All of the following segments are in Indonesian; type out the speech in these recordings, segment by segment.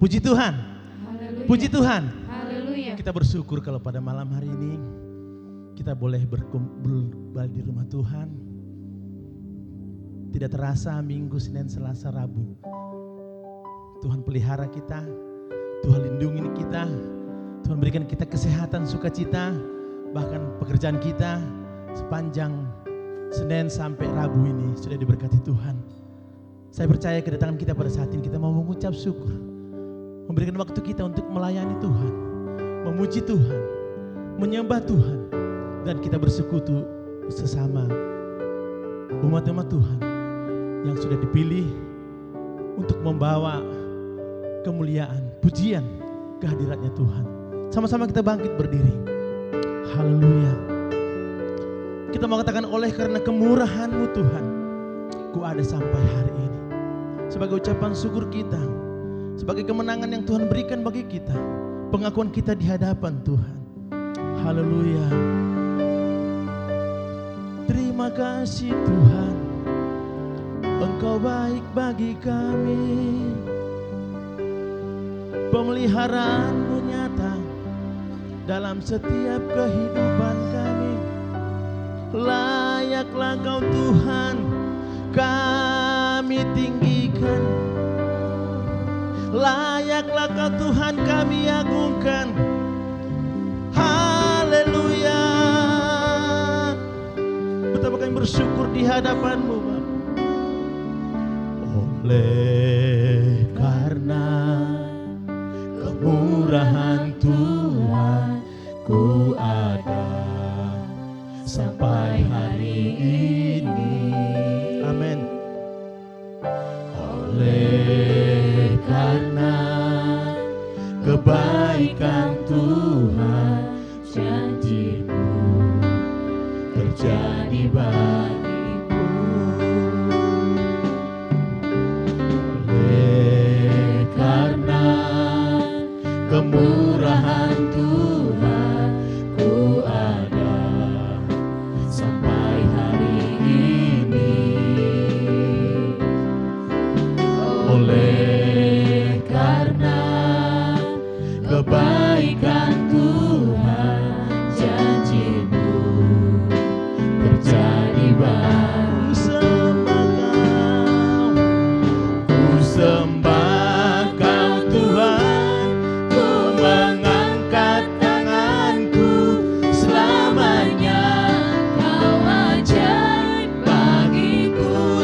Puji Tuhan. Haleluya. Puji Tuhan. Haleluya. Kita bersyukur kalau pada malam hari ini kita boleh berkumpul di rumah Tuhan. Tidak terasa Minggu, Senin, Selasa, Rabu. Tuhan pelihara kita, Tuhan lindungi kita, Tuhan berikan kita kesehatan, sukacita, bahkan pekerjaan kita sepanjang Senin sampai Rabu ini sudah diberkati Tuhan. Saya percaya kedatangan kita pada saat ini kita mau mengucap syukur, memberikan waktu kita untuk melayani Tuhan, memuji Tuhan, menyembah Tuhan, dan kita bersekutu sesama umat-umat Tuhan yang sudah dipilih untuk membawa kemuliaan, pujian, kehadiratnya Tuhan. Sama-sama kita bangkit berdiri. Haleluya. Kita mau katakan, oleh karena kemurahan-Mu Tuhan, ku ada sampai hari ini. Sebagai ucapan syukur kita, sebagai kemenangan yang Tuhan berikan bagi kita, pengakuan kita di hadapan Tuhan. Haleluya. Terima kasih Tuhan, Engkau baik bagi kami. Pemeliharaan-Mu nyata dalam setiap kehidupan kami. Layaklah Kau Tuhan, kami tinggikan. Layaklah Kau Tuhan, kami agungkan. Haleluya. Betapa kami bersyukur di hadapan-Mu, Bapa. Oleh karena kemurahan Tuhan, ku ada sampai hari ini. Amin. Oleh karena kebaikan Tuhan, janji-Mu terjadi bagiku. Oleh karena kemurahan Tuhan, ku ada sampai hari ini. Oleh karena kebaikan Tuhan, janji-Mu terjadi bagiku. Ku sembah Kau Tuhan, ku mengangkat tanganku, selamanya Kau ajaib bagiku.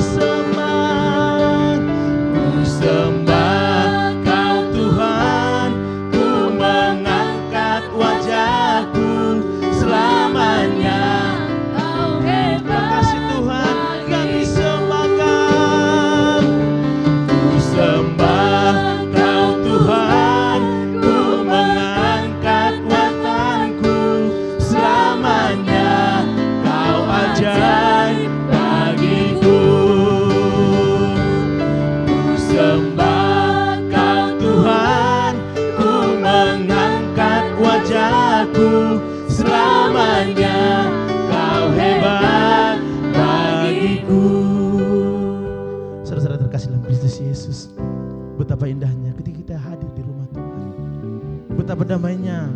Ku sembah Kau Tuhan, ku mengangkat wajahku, selamanya Kau hebat. Kasih Tuhan, kami sembah Kau. Ku sembah Kau Tuhan, ku mengangkat wajahku, selamanya Kau ajaib bagiku. Ku sembah Kau Tuhan, ku mengangkat wajahku, selamanya Kau hebat bagiku. Saudara-saudara terkasih dalam Kristus Yesus, betapa indahnya ketika kita hadir di rumah Tuhan. Betapa damainya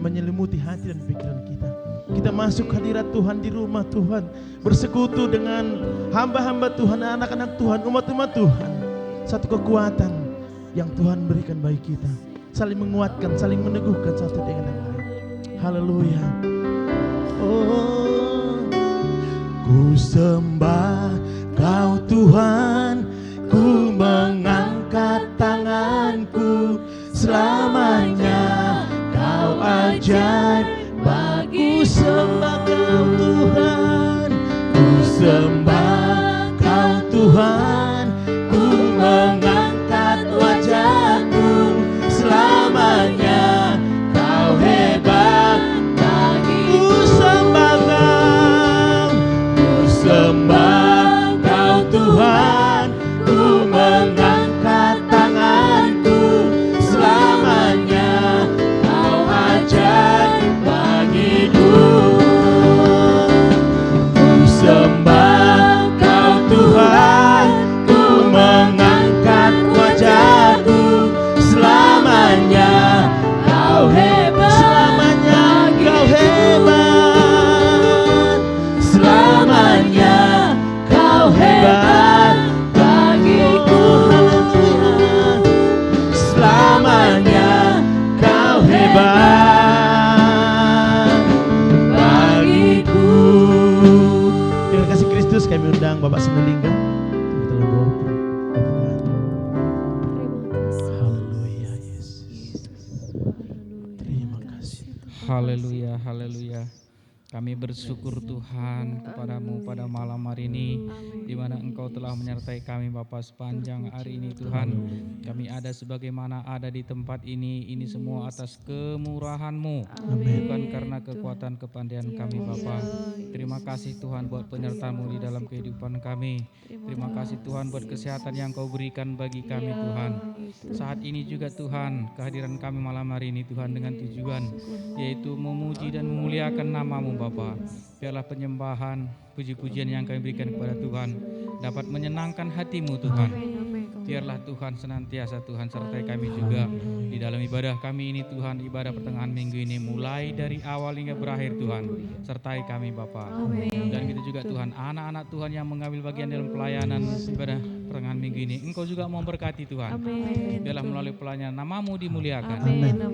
menyelimuti hati dan pikiran kita. Kita masuk hadirat Tuhan di rumah Tuhan, bersekutu dengan hamba-hamba Tuhan, anak-anak Tuhan, umat-umat Tuhan. Satu kekuatan yang Tuhan berikan bagi kita, saling menguatkan, saling meneguhkan satu dengan yang lain. Haleluya. Oh, ku sembah Kau Tuhan, ku mengangkat tanganku, selamanya Kau ajaib bagiku. Sembah Kau Tuhan, ku sembah Kau Tuhan, ku mengangkat wajahku, selamanya Kau hebat bagiku. Ku sembah Kau, ku sembah Kau Tuhan, ku mengangkat tanganku, selamanya Kau ajaib bagiku. Ku sembah Kau Tuhan, kami undang Bapak Senelingga. Kita berdoa. Haleluya Yesus. Terima kasih. Haleluya, haleluya. Kami bersyukur Tuhan kepadamu pada malam hari ini, di mana Engkau telah menyertai kami Bapa sepanjang hari ini Tuhan. Kami ada sebagaimana ada di tempat ini semua atas kemurahan-Mu, bukan karena kekuatan kepandaian kami Bapa. Terima kasih Tuhan buat penyertaan-Mu di dalam kehidupan kami. Terima kasih Tuhan buat kesehatan yang Kau berikan bagi kami Tuhan. Saat ini juga Tuhan, kehadiran kami malam hari ini Tuhan dengan tujuan yaitu memuji dan memuliakan nama-Mu Bapa. Biarlah penyembahan, puji-pujian yang kami berikan kepada Tuhan dapat menyenangkan hati-Mu Tuhan. Biarlah Tuhan senantiasa Tuhan sertai kami juga di dalam ibadah kami ini Tuhan, ibadah pertengahan minggu ini mulai dari awal hingga berakhir Tuhan. Sertai kami Bapa. Dan kita juga Tuhan, anak-anak Tuhan yang mengambil bagian dalam pelayanan ibadah pertengahan minggu ini, Engkau juga memberkati Tuhan. Biarlah melalui pelayanan nama-Mu dimuliakan.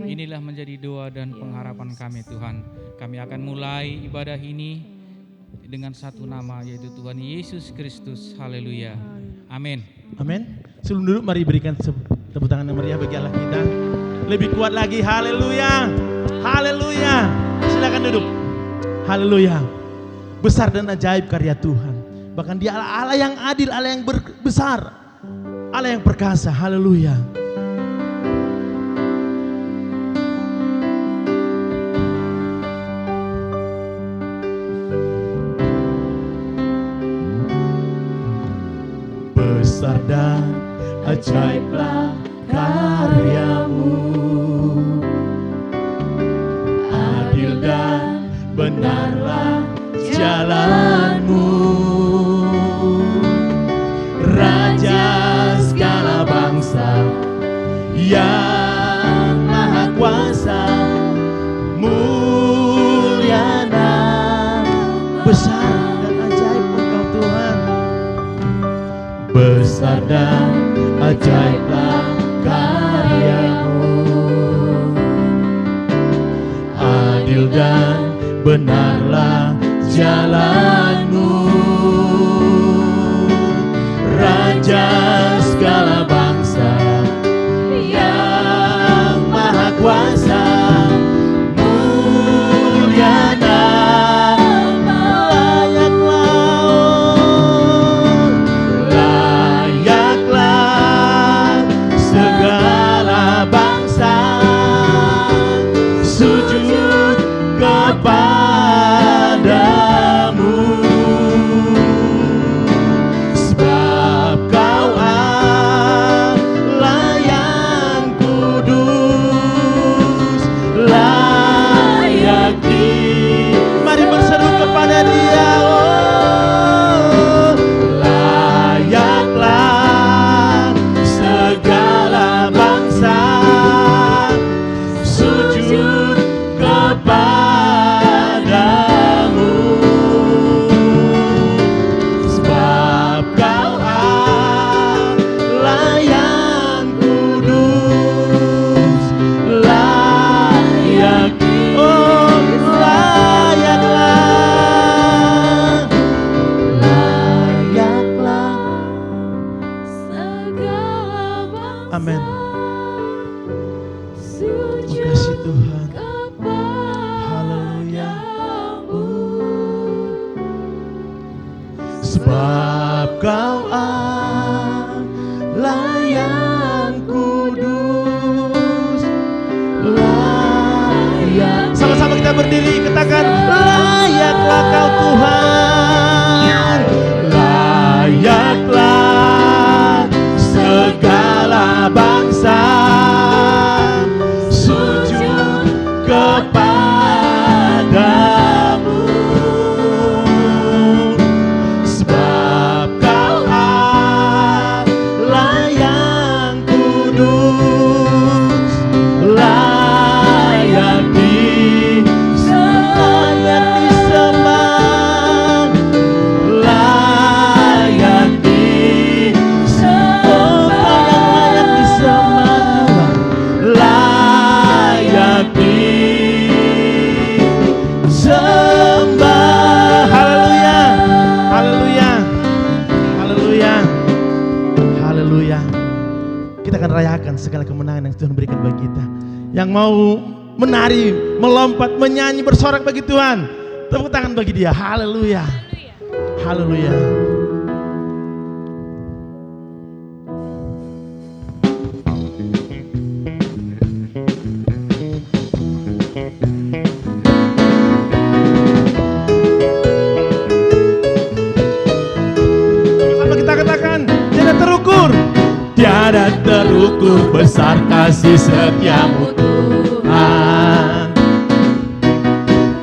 Inilah menjadi doa dan pengharapan kami Tuhan. Kami akan mulai ibadah ini dengan satu nama, yaitu Tuhan Yesus Kristus. Haleluya. Amin. Amin. Sebelum duduk mari berikan tepuk tangan yang meriah bagi Allah kita. Lebih kuat lagi. Haleluya. Haleluya. Silakan duduk. Haleluya. Besar dan ajaib karya Tuhan. Bahkan Dia Allah yang adil, Allah yang besar, Allah yang perkasa. Haleluya. Besar dan ajaiblah karya-Mu, adil dan benarlah jalan-Mu, Raja segala bangsa yang maha kuasa, mulia nama, besar dan ajaib Engkau Tuhan. Besar dan ajaiblah karya-Mu, adil dan benarlah jalan-Mu, Raja segala bangsa yang maha kuasa, mulia nama, layaklah segala bangsa sujud kepadamu, sebab Kau Allah yang kudus, layak mari berseru kepada Dia. Oh, layaklah segala bangsa sujud kepadamu, sebab Kau Allah yang kudus, layak, oh layaklah, layaklah segala bangsa. Amin. Makasih Tuhan. Haleluya. Sebab Kau Allah yang kudus, layak. Sama-sama kita berdiri, katakan layaklah Kau Tuhan, layaklah segala bangsa sujud kepadamu, sebab Kau Allah yang kudus, layak disembah. Yang mau menari, melompat, menyanyi, bersorak bagi Tuhan. Tepuk tangan bagi dia. Haleluya. Haleluya. Sama kita katakan, tiada terukur. Tiada terukur besar kasih setiamu Tuhan.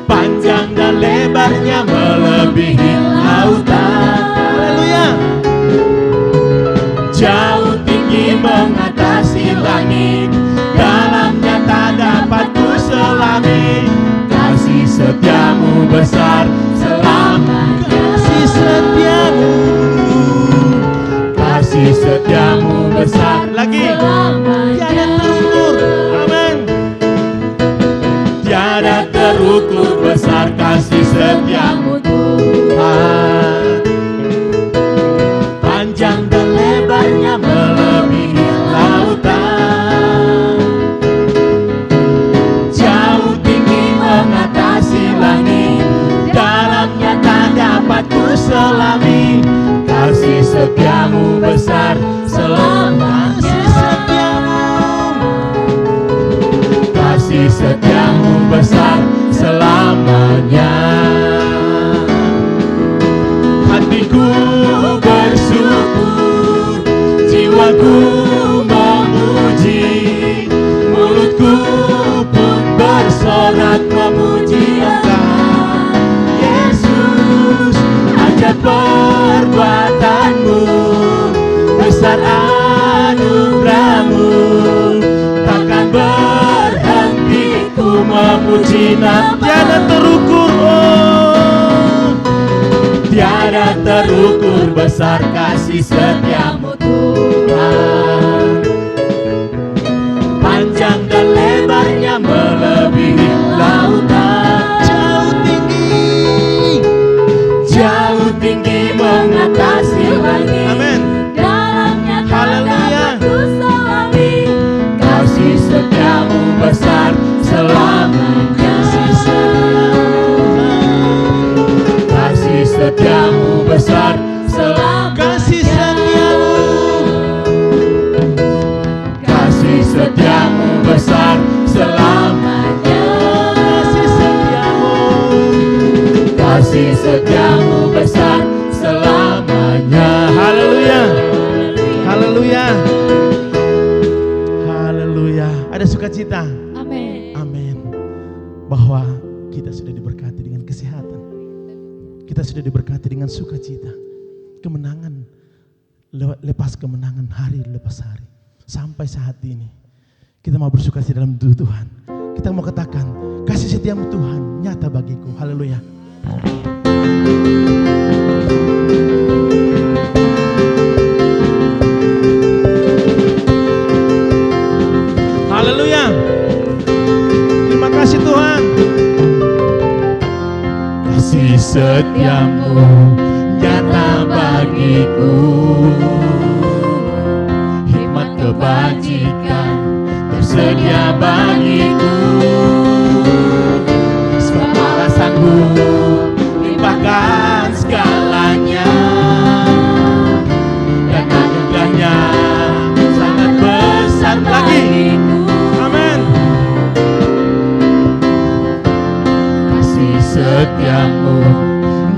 Panjang dan lebarnya melebihi lautan. Haleluya. Jauh tinggi mengatasi langit, dalamnya tak dapat ku selami. Kasih setiamu besar selamanya. Kasih setiamu, kasih setiamu besar lagi. Tiada terukur. Amin. Tiada terukur besar kasih setiamu Tuhan. Panjang dan lebarnya melebihi lautan. Jauh tinggi mengatasi langit, dalamnya tak dapat ku selami. Kasih setiamu besar selamanya. Kasih setiamu besar selamanya. Hatiku bersyukur, jiwaku memuji, mulutku pun bersorak memuji Engkau. Yesus, ajaib perbuatanmu, besar anugerahmu, takkan berhenti ku memuji nama. Tiada terukur, oh, tiada terukur besar kasih setiamu Tuhan. Panjang dan lebarnya melebihi lautan. Jauh tinggi, jauh tinggi mengatasi langit. Amin. Dalamnya tak dapat ku selami. Kasih setiamu besar selamanya. Kasih setiamu besar selamanya. Kasih setiamu, kasih setiamu besar selamanya. Kasih setiamu, kasih setiamu besar selamanya. Haleluya. Haleluya. Haleluya. Ada sukacita. Amin. Amin. Bahwa kita sudah diberkati dengan kesehatan. Kita sudah diberkati dengan sukacita. Kemenangan lepas kemenangan, hari lepas hari. Sampai saat ini kita mau bersukacita dalam Tuhan. Kita mau katakan kasih setiamu Tuhan nyata bagiku. Haleluya. Haleluya. Terima kasih Tuhan. Kasih setiamu nyata bagiku, hikmat kebajikan tersedia bagiku. Sebab Allah sanggup limpahkan segalanya, dan anugerahnya sangat besar bagiku. Amin. Kasih setiamu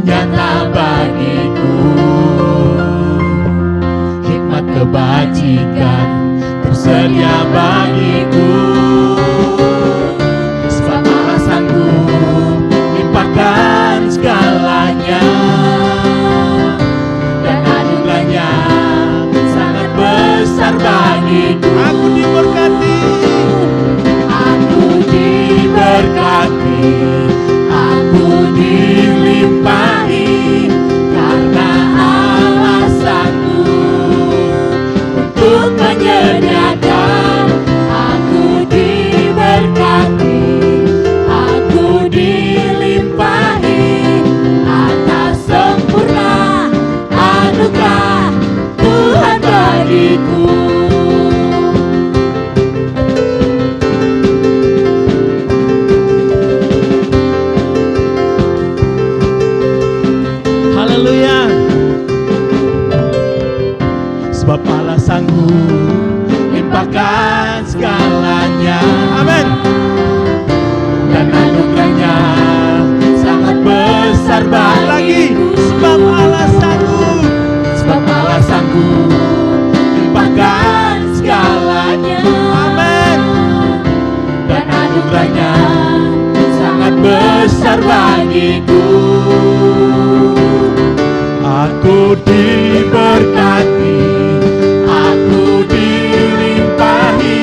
nyata bagiku, hikmat kebajikan tersedia bagiku. Sebab Allah sanggup limpahkan segalanya, dan anugerahnya sangat besar bagiku. Aku diberkati, aku diberkati, aku dilimpahi, karena Allah sanggup untuk menyediakan Amin. Dan anugerahnya sangat besar lagi. Sebab Allah sanggup. Sebab Allah sanggup limpahkan segalanya. Amin. Dan anugerahnya sangat besar bagiku. Aku diberkati, aku dilimpahi,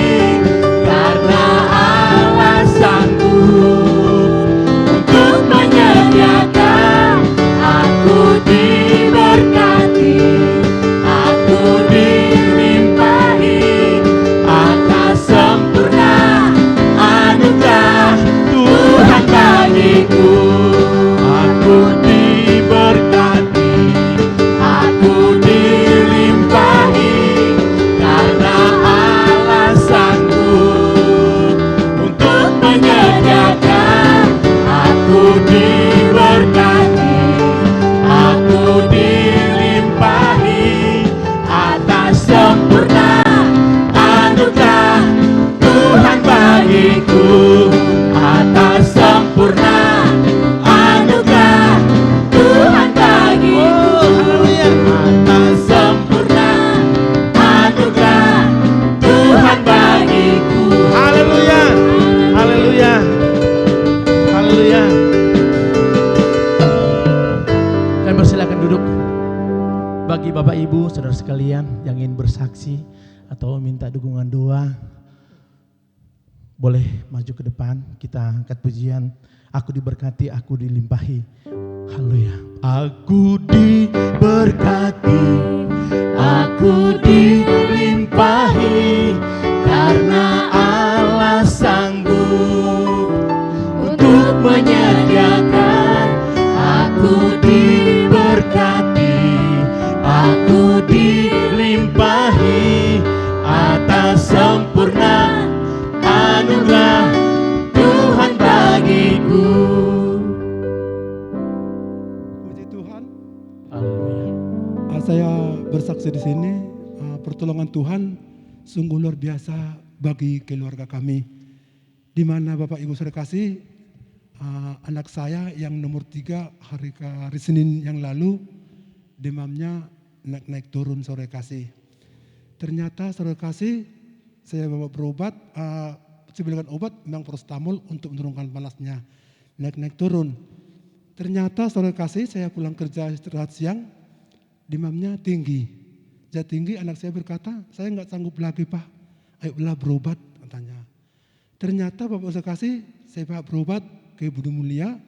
karena Allah sanggup untuk menyediakan. Aku diberkati, aku dilimpahi, atas sempurna anugerah Tuhan bagiku. Aku diberkati, aku dilimpahi, karena Allah sanggup untuk menyediakan. Aku diberkati, aku dilimpahi, atas sempurna anugerah Tuhan bagiku. Atas sempurna anugerah Tuhan bagiku. Atas sempurna anugerah Tuhan bagiku. Haleluya, haleluya, haleluya. Kami persilakan duduk. Bagi Bapak Ibu, saudara sekalian yang ingin bersaksi atau minta dukungan doa, boleh maju ke depan. Kita angkat pujian. Aku diberkati, aku dilimpahi. Haleluya. Aku diberkati, aku dilimpahi, karena Allah sanggup untuk menyediakan. Aku diberkati, aku dilimpahi, atas sempurna anugerah Tuhan bagiku. Puji Tuhan. Haleluya. Saya bersaksi di sini, pertolongan Tuhan sungguh luar biasa bagi keluarga kami. Di mana Bapak Ibu saudara kasih, anak saya yang nomor 3 hari Senin yang lalu demamnya naik turun saudara kasih. Ternyata saudara kasih, saya bawa berobat, saya belikan obat memang paracetamol untuk menurunkan panasnya, naik turun. Ternyata saudara kasih, saya pulang kerja istirahat siang, demamnya tinggi. Jadi tinggi, anak saya berkata, saya nggak sanggup lagi Pak, ayolah berobat katanya. Ternyata Bapak saudara kasih, saya bawa berobat ke Budi Mulia.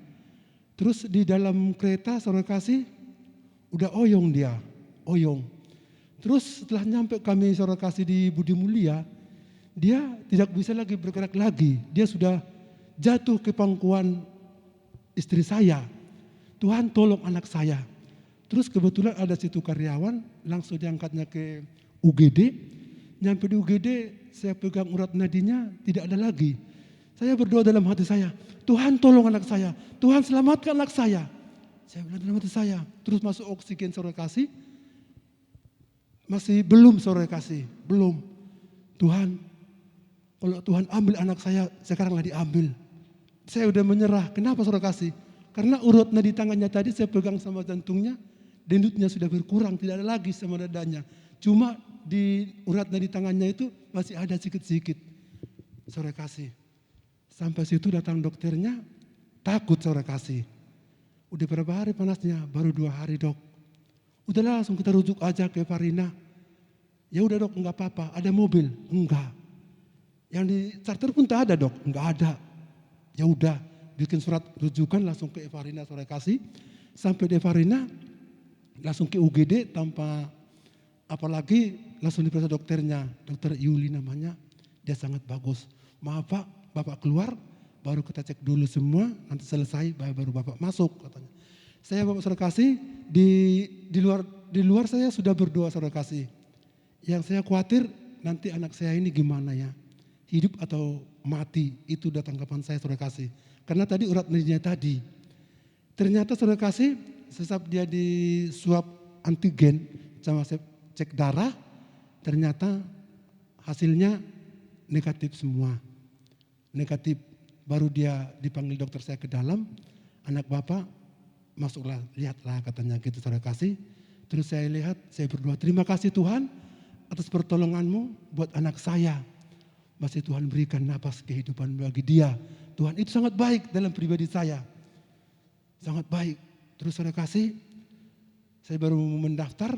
Terus di dalam kereta saudara kasih, udah oyong dia, oyong. Terus setelah nyampe kami saudara kasih di Budi Mulia, dia tidak bisa lagi bergerak lagi. Dia sudah jatuh ke pangkuan istri saya. Tuhan tolong anak saya. Terus kebetulan ada situ karyawan, langsung diangkatnya ke UGD. Nyampe di UGD, saya pegang urat nadinya, tidak ada lagi. Saya berdoa dalam hati saya, Tuhan tolong anak saya, Tuhan selamatkan anak saya. Saya bilang dalam hati saya, terus masuk oksigen saudara kasih. Masih belum saudara kasih, belum. Tuhan, kalau Tuhan ambil anak saya, sekaranglah diambil. Saya udah menyerah. Kenapa saudara kasih? Karena urat nadi tangannya tadi saya pegang sama jantungnya, dendutnya sudah berkurang, tidak ada lagi sama dadanya. Cuma di urat nadi tangannya itu masih ada sedikit-sedikit. Saudara kasih. Sampai situ datang dokternya, takut saudara kasih. Udah berapa hari panasnya? Baru 2 hari dok. Udahlah langsung kita rujuk aja ke Farina. Ya udah dok, enggak apa-apa. Ada mobil? Enggak. Yang di charter pun tak ada dok? Enggak ada. Ya udah, bikin surat rujukan langsung ke Farina saudara kasih. Sampai di Farina, langsung ke UGD tanpa apalagi langsung diperiksa dokternya. Dokter Yuli namanya, dia sangat bagus. Maaf Pak, Bapak keluar, baru kita cek dulu semua, nanti selesai baru Bapak masuk katanya. Saya Bapak saudara kasih, di luar saya sudah berdoa saudara kasih. Yang saya khawatir nanti anak saya ini gimana ya, hidup atau mati, itu udah tanggapan saya saudara kasih. Karena tadi urat nadinya tadi. Ternyata saudara kasih, sesab dia di swab antigen sama saya cek darah, ternyata hasilnya negatif semua. negatif. Baru dia dipanggil dokter saya ke dalam, anak bapak masuklah, lihatlah katanya gitu saudara kasih. Terus saya lihat, saya berdoa, terima kasih Tuhan atas pertolonganmu buat anak saya. Masih Tuhan berikan napas kehidupan bagi dia. Tuhan itu sangat baik dalam pribadi saya. Sangat baik. Terus saudara kasih, saya baru mendaftar.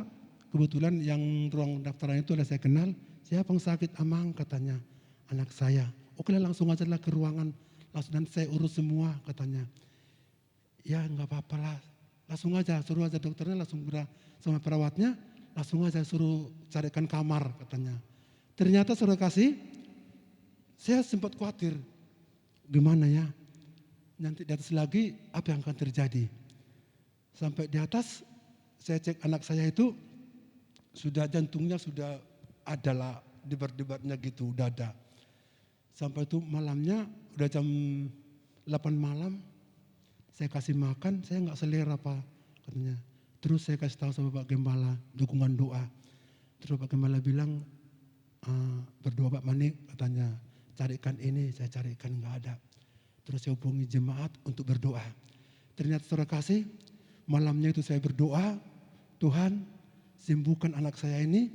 Kebetulan yang ruang pendaftaran itu adalah saya kenal. Siapa yang sakit Amang katanya. Anak saya. Oke lah langsung aja lah ke ruangan. Langsung nanti saya urus semua katanya. Ya nggak apa-apa lah. Langsung aja suruh aja dokternya langsung udah sama perawatnya. Langsung aja suruh carikan kamar katanya. Ternyata saudara kasih, saya sempat khawatir, gimana ya, nanti di atas lagi apa yang akan terjadi. Sampai di atas, saya cek anak saya itu, sudah jantungnya sudah ada lah, debar-debarnya gitu, udah ada. Sampai itu malamnya, udah jam 8 malam, saya kasih makan, saya nggak selera Pak, katanya. Terus saya kasih tahu sama Pak Gembala, dukungan doa. Terus Pak Gembala bilang, berdoa Pak Manik, katanya. Carikan ini, saya carikan nggak ada. Terus saya hubungi jemaat untuk berdoa. Ternyata saudara kasih, malamnya itu saya berdoa, Tuhan sembuhkan anak saya ini,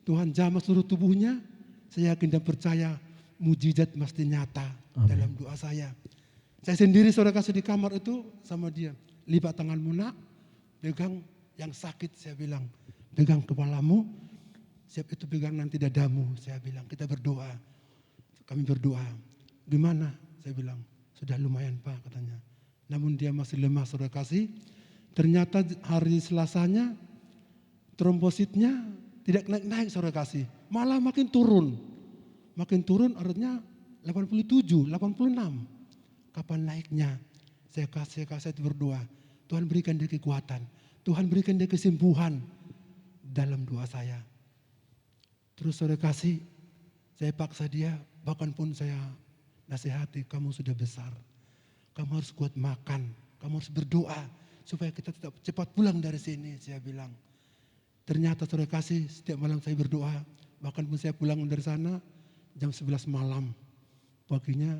Tuhan jamah seluruh tubuhnya, saya yakin dan percaya mujizat pasti nyata. Amin. Dalam doa saya. Saya sendiri saudara kasih di kamar itu sama dia, lipat tanganmu nak, pegang yang sakit saya bilang, pegang kepalamu, siap itu pegang nanti dadamu, saya bilang kita berdoa. Kami berdoa, gimana? Saya bilang, sudah lumayan Pak katanya. Namun dia masih lemah saudara kasih. Ternyata hari Selasanya trombositnya tidak naik-naik saudara kasih. Malah makin turun. Makin turun artinya 87, 86. Kapan naiknya? Saya kasih berdoa. Tuhan berikan dia kekuatan. Tuhan berikan dia kesembuhan dalam doa saya. Terus saudara kasih, saya paksa dia. Bahkan pun saya nasihati, kamu sudah besar. Kamu harus kuat makan. Kamu harus berdoa. Supaya kita tetap cepat pulang dari sini, saya bilang. Ternyata saudara kasih, setiap malam saya berdoa. Bahkan pun saya pulang dari sana, jam 11 malam. Paginya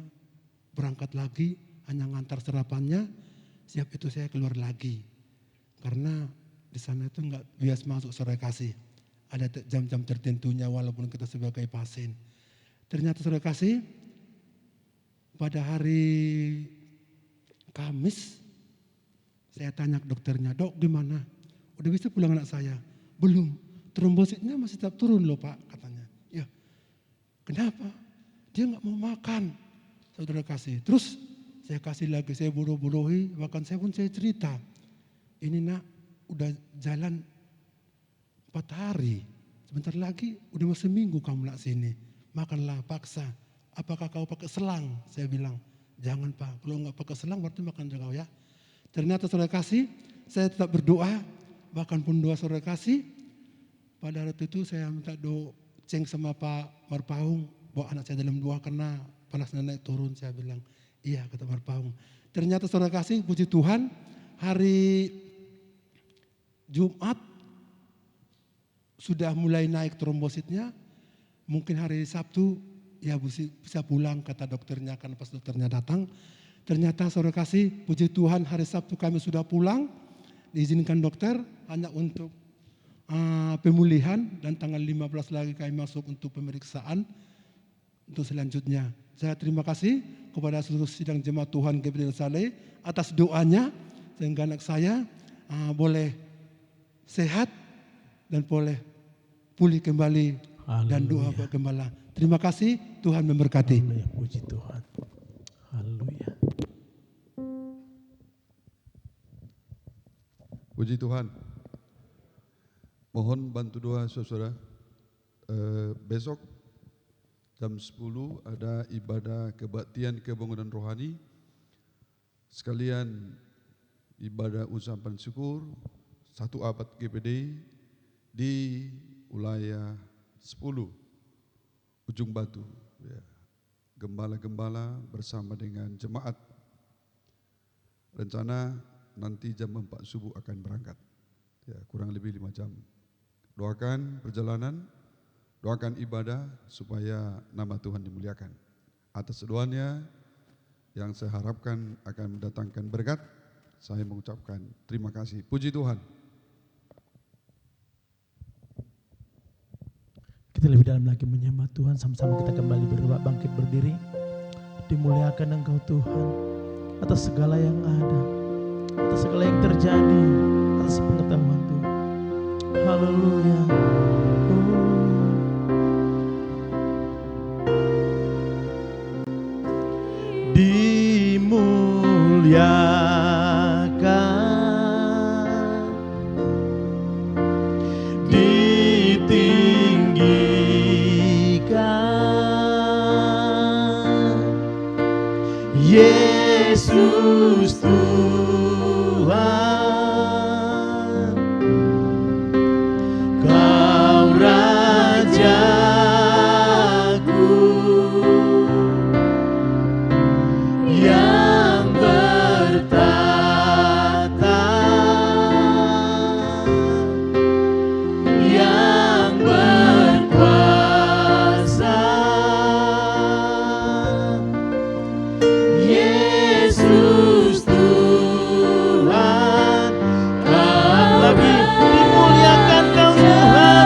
berangkat lagi, hanya ngantar sarapannya. Siap itu saya keluar lagi. Karena di sana itu enggak bias masuk saudara kasih. Ada jam-jam tertentunya walaupun kita sebagai pasien. Ternyata saudara kasih, pada hari Kamis, saya tanya ke dokternya, dok gimana? Udah bisa pulang anak saya? Belum, trombositnya masih tetap turun loh Pak, katanya. Ya, kenapa? Dia nggak mau makan, saudara kasih. Terus saya kasih lagi, saya bodoh-bodohi, bahkan saya cerita. Ini nak, udah jalan 4 hari, sebentar lagi udah mau seminggu kamu nak sini. Makanlah paksa. Apakah kau pakai selang? Saya bilang, jangan Pak. Kalau enggak pakai selang berarti makan kau ya. Ternyata saudara kasih, saya tetap berdoa. Bahkan pun doa saudara kasih. Pada hari itu saya minta ceng sama Pak Marpaung. Bawa anak saya dalam doa karena panasnya naik turun. Saya bilang, iya kata Marpaung. Ternyata saudara kasih, puji Tuhan. Hari Jumat sudah mulai naik trombositnya. Mungkin hari Sabtu ya bisa pulang kata dokternya, kan pas dokternya datang. Ternyata saudara kasih, puji Tuhan hari Sabtu kami sudah pulang. Diizinkan dokter hanya untuk pemulihan dan tanggal 15 lagi kami masuk untuk pemeriksaan untuk selanjutnya. Saya terima kasih kepada seluruh sidang jemaat Tuhan Gabriel Saleh atas doanya sehingga anak saya boleh sehat dan boleh pulih kembali. Haleluya. Dan doa Pak Gembala. Terima kasih, Tuhan memberkati. Haleluya, puji Tuhan. Haleluya. Puji Tuhan. Mohon bantu doa saudara. Besok jam 10 ada ibadah kebaktian kebangunan rohani. Sekalian ibadah ucapan syukur 1 abad GPD di wilayah 10 Ujung Batu, ya. Gembala-gembala bersama dengan jemaat. Rencana nanti jam 4 subuh akan berangkat, ya, kurang lebih 5 jam. Doakan perjalanan, doakan ibadah supaya nama Tuhan dimuliakan. Atas doanya yang saya harapkan akan mendatangkan berkat, saya mengucapkan terima kasih. Puji Tuhan. Kita lebih dalam lagi menyembah Tuhan, sama-sama kita kembali berdoa, bangkit berdiri. Dimuliakan Engkau Tuhan atas segala yang ada, atas segala yang terjadi, atas pengetahuan Tuhan. Haleluya. Dimuliakan, ditinggikan, Yesus Tuhan, Kau Rajaku yang bertata, yang berkuasa, Yesus Tuhan, Kau lagi dimuliakan Kau Tuhan.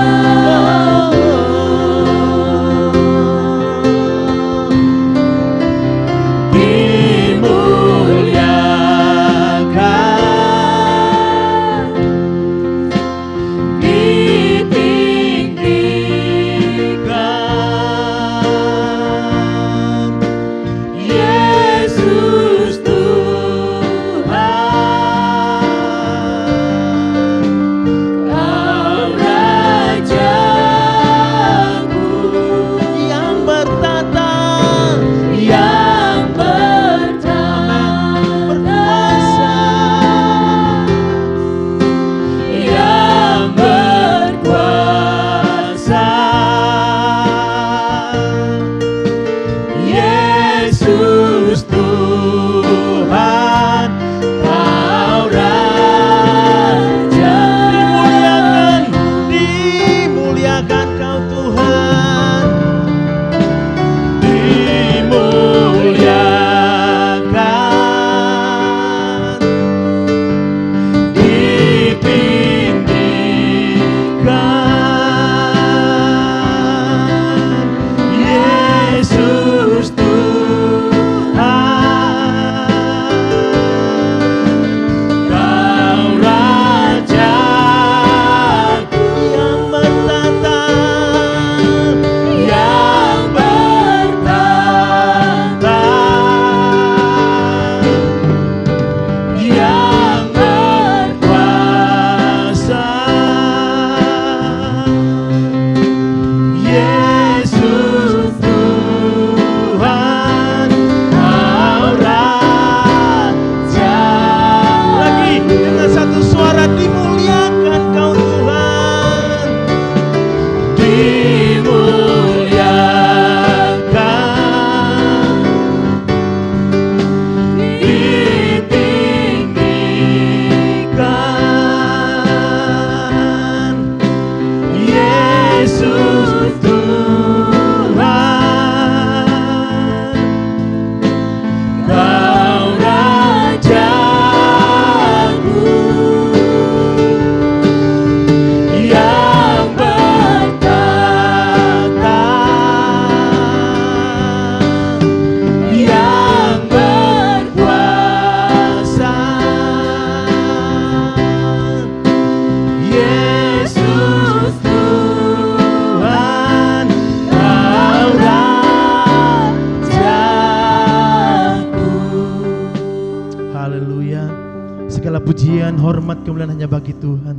Pujian, hormat, kemuliaan hanya bagi Tuhan.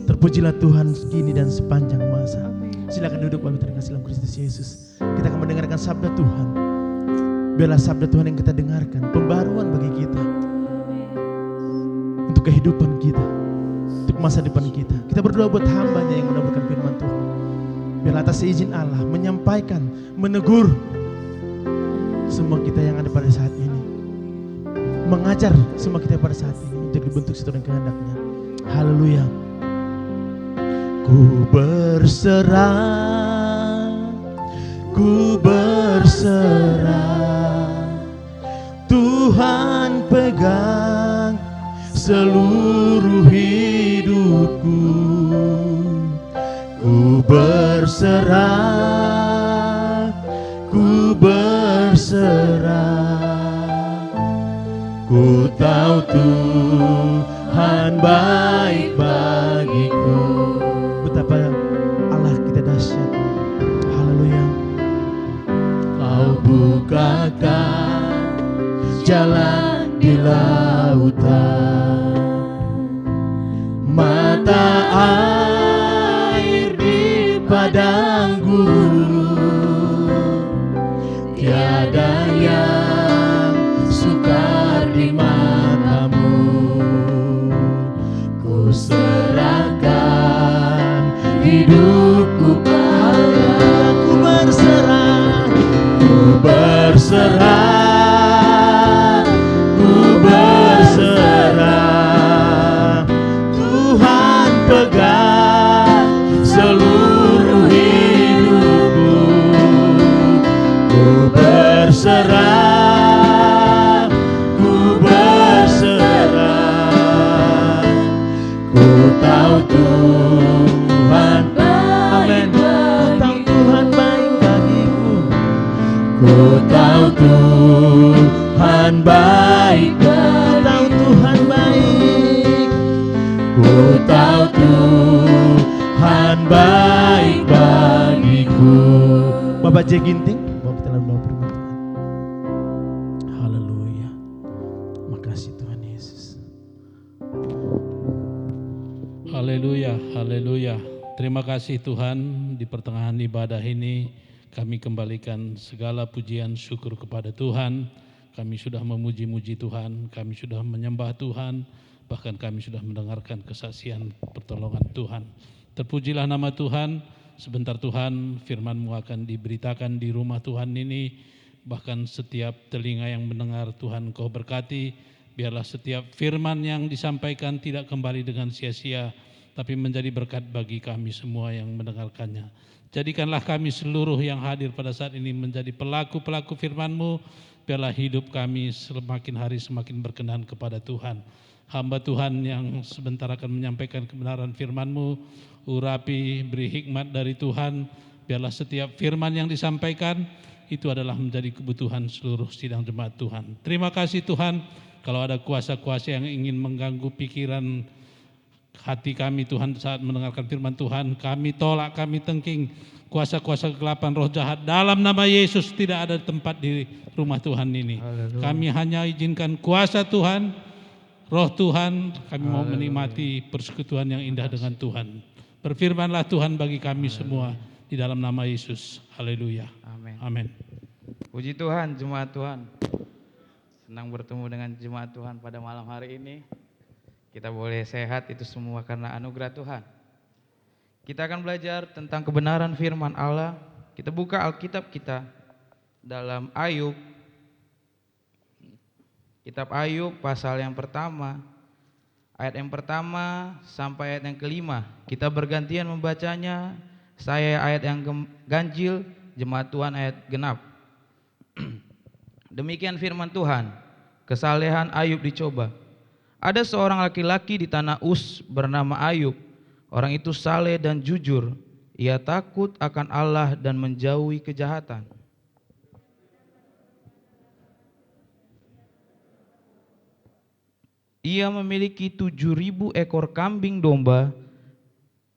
Terpujilah Tuhan kini dan sepanjang masa. Silakan duduk Bapak terkasih dalam Kristus Yesus. Kita akan mendengarkan sabda Tuhan. Biarlah sabda Tuhan yang kita dengarkan pembaruan bagi kita, untuk kehidupan kita, untuk masa depan kita. Kita berdoa buat hambanya yang menaburkan firman Tuhan. Biarlah atas izin Allah menyampaikan, menegur semua kita yang ada pada saat ini, mengajar semua kita pada saat ini menjadi bentuk seturut kehendaknya. Haleluya. Ku berserah, ku berserah. berserah. Tuhan pegang seluruh hidupku. Ku berserah, ku berserah. Ku tahu Tuhan baik bagiku. Betapa Allah kita dahsyat. Haleluya. Kau bukakan jalan di lautan, mata air di padang gurun. Tiada yang sukar di matamu. Ku serahkan hidupku padamu. Ku berserah, ku berserah, ku berserah. Tuhan pegang seluruh hidupku. Ku berserah, ku berserah. Ku tahu Tuhan, amin. Ku tahu Tuhan baik bagiku. Ku tahu Tuhan baik, ku tahu Tuhan baik. Ku tahu Tuhan baik bagiku. Bapak J. Ginting, Bapak telah mendoa firman Tuhan. Haleluya. Makasih Tuhan Yesus. Haleluya, haleluya. Terima kasih Tuhan, di pertengahan ibadah ini kami kembalikan segala pujian syukur kepada Tuhan. Kami sudah memuji-muji Tuhan, kami sudah menyembah Tuhan, bahkan kami sudah mendengarkan kesaksian pertolongan Tuhan. Terpujilah nama Tuhan. Sebentar Tuhan, firman-Mu akan diberitakan di rumah Tuhan ini. Bahkan setiap telinga yang mendengar Tuhan Kau berkati. Biarlah setiap firman yang disampaikan tidak kembali dengan sia-sia, tapi menjadi berkat bagi kami semua yang mendengarkannya. Jadikanlah kami seluruh yang hadir pada saat ini menjadi pelaku-pelaku firman-Mu. Biarlah hidup kami semakin hari semakin berkenan kepada Tuhan. Hamba Tuhan yang sebentar akan menyampaikan kebenaran firman-Mu, urapi, beri hikmat dari Tuhan. Biarlah setiap firman yang disampaikan itu adalah menjadi kebutuhan seluruh sidang jemaat Tuhan. Terima kasih Tuhan. Kalau ada kuasa-kuasa yang ingin mengganggu pikiran hati kami Tuhan saat mendengarkan firman Tuhan, kami tolak, kami tengking kuasa-kuasa kegelapan roh jahat. Dalam nama Yesus tidak ada tempat di rumah Tuhan ini. Kami hanya izinkan kuasa Tuhan, roh Tuhan, kami mau menikmati persekutuan yang indah dengan Tuhan. Berfirmanlah Tuhan bagi kami semua di dalam nama Yesus. Haleluya. Amin. Amin. Puji Tuhan, jemaat Tuhan. Senang bertemu dengan jemaat Tuhan pada malam hari ini. Kita boleh sehat itu semua karena anugerah Tuhan. Kita akan belajar tentang kebenaran firman Allah. Kita buka Alkitab kita dalam Ayub. Kitab Ayub pasal yang pertama, ayat yang pertama sampai ayat yang kelima. Kita bergantian membacanya. Saya ayat yang ganjil, jemaat Tuhan ayat genap. Demikian firman Tuhan. Kesalehan Ayub dicoba. Ada seorang laki-laki di tanah Uz bernama Ayub. Orang itu saleh dan jujur. Ia takut akan Allah dan menjauhi kejahatan. Ia memiliki 7.000 ekor kambing domba,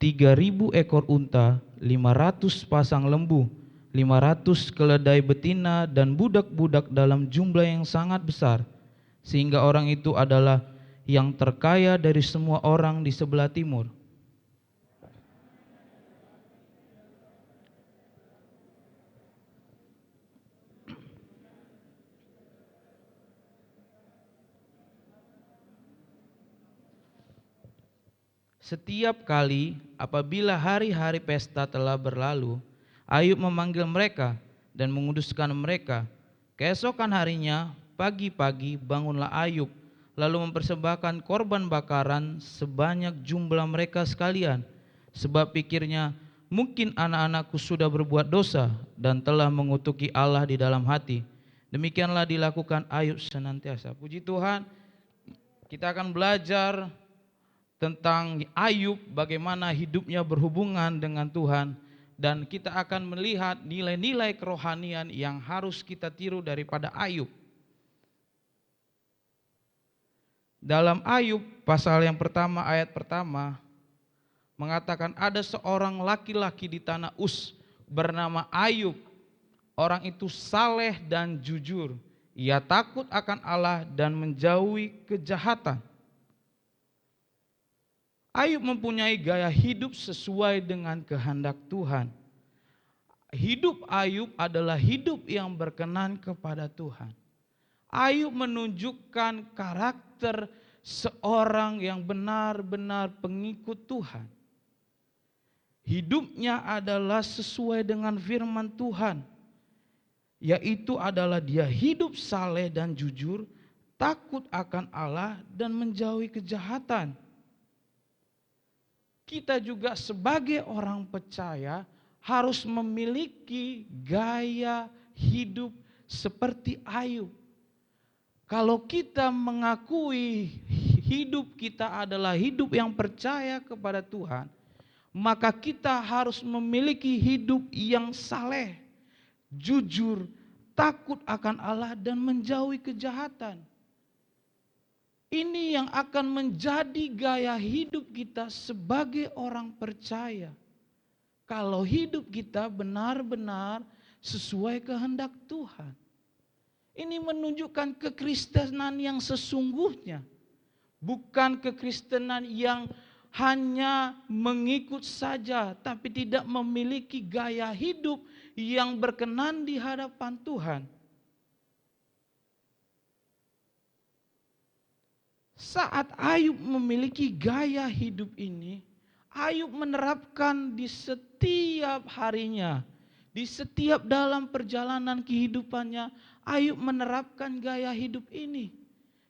3.000 ekor unta, 500 pasang lembu, 500 keledai betina dan budak-budak dalam jumlah yang sangat besar, sehingga orang itu adalah yang terkaya dari semua orang di sebelah timur. Setiap kali apabila hari-hari pesta telah berlalu, Ayub memanggil mereka dan menguduskan mereka. Keesokan harinya, pagi-pagi bangunlah Ayub, lalu mempersembahkan korban bakaran sebanyak jumlah mereka sekalian. Sebab pikirnya, mungkin anak-anakku sudah berbuat dosa dan telah mengutuki Allah di dalam hati. Demikianlah dilakukan Ayub senantiasa. Puji Tuhan, kita akan belajar tentang Ayub, bagaimana hidupnya berhubungan dengan Tuhan. Dan kita akan melihat nilai-nilai kerohanian yang harus kita tiru daripada Ayub. Dalam Ayub pasal yang pertama, ayat pertama, mengatakan ada seorang laki-laki di tanah Uz bernama Ayub. Orang itu saleh dan jujur. Ia takut akan Allah dan menjauhi kejahatan. Ayub mempunyai gaya hidup sesuai dengan kehendak Tuhan. Hidup Ayub adalah hidup yang berkenan kepada Tuhan. Ayub menunjukkan karakter seorang yang benar-benar pengikut Tuhan. Hidupnya adalah sesuai dengan firman Tuhan, yaitu adalah dia hidup saleh dan jujur, takut akan Allah dan menjauhi kejahatan. Kita juga sebagai orang percaya harus memiliki gaya hidup seperti Ayub. Kalau kita mengakui hidup kita adalah hidup yang percaya kepada Tuhan, maka kita harus memiliki hidup yang saleh, jujur, takut akan Allah dan menjauhi kejahatan. Ini yang akan menjadi gaya hidup kita sebagai orang percaya. Kalau hidup kita benar-benar sesuai kehendak Tuhan. Ini menunjukkan kekristenan yang sesungguhnya. Bukan kekristenan yang hanya mengikut saja, tapi tidak memiliki gaya hidup yang berkenan di hadapan Tuhan. Saat Ayub memiliki gaya hidup ini, Ayub menerapkan di setiap harinya, di setiap dalam perjalanan kehidupannya, Ayub menerapkan gaya hidup ini.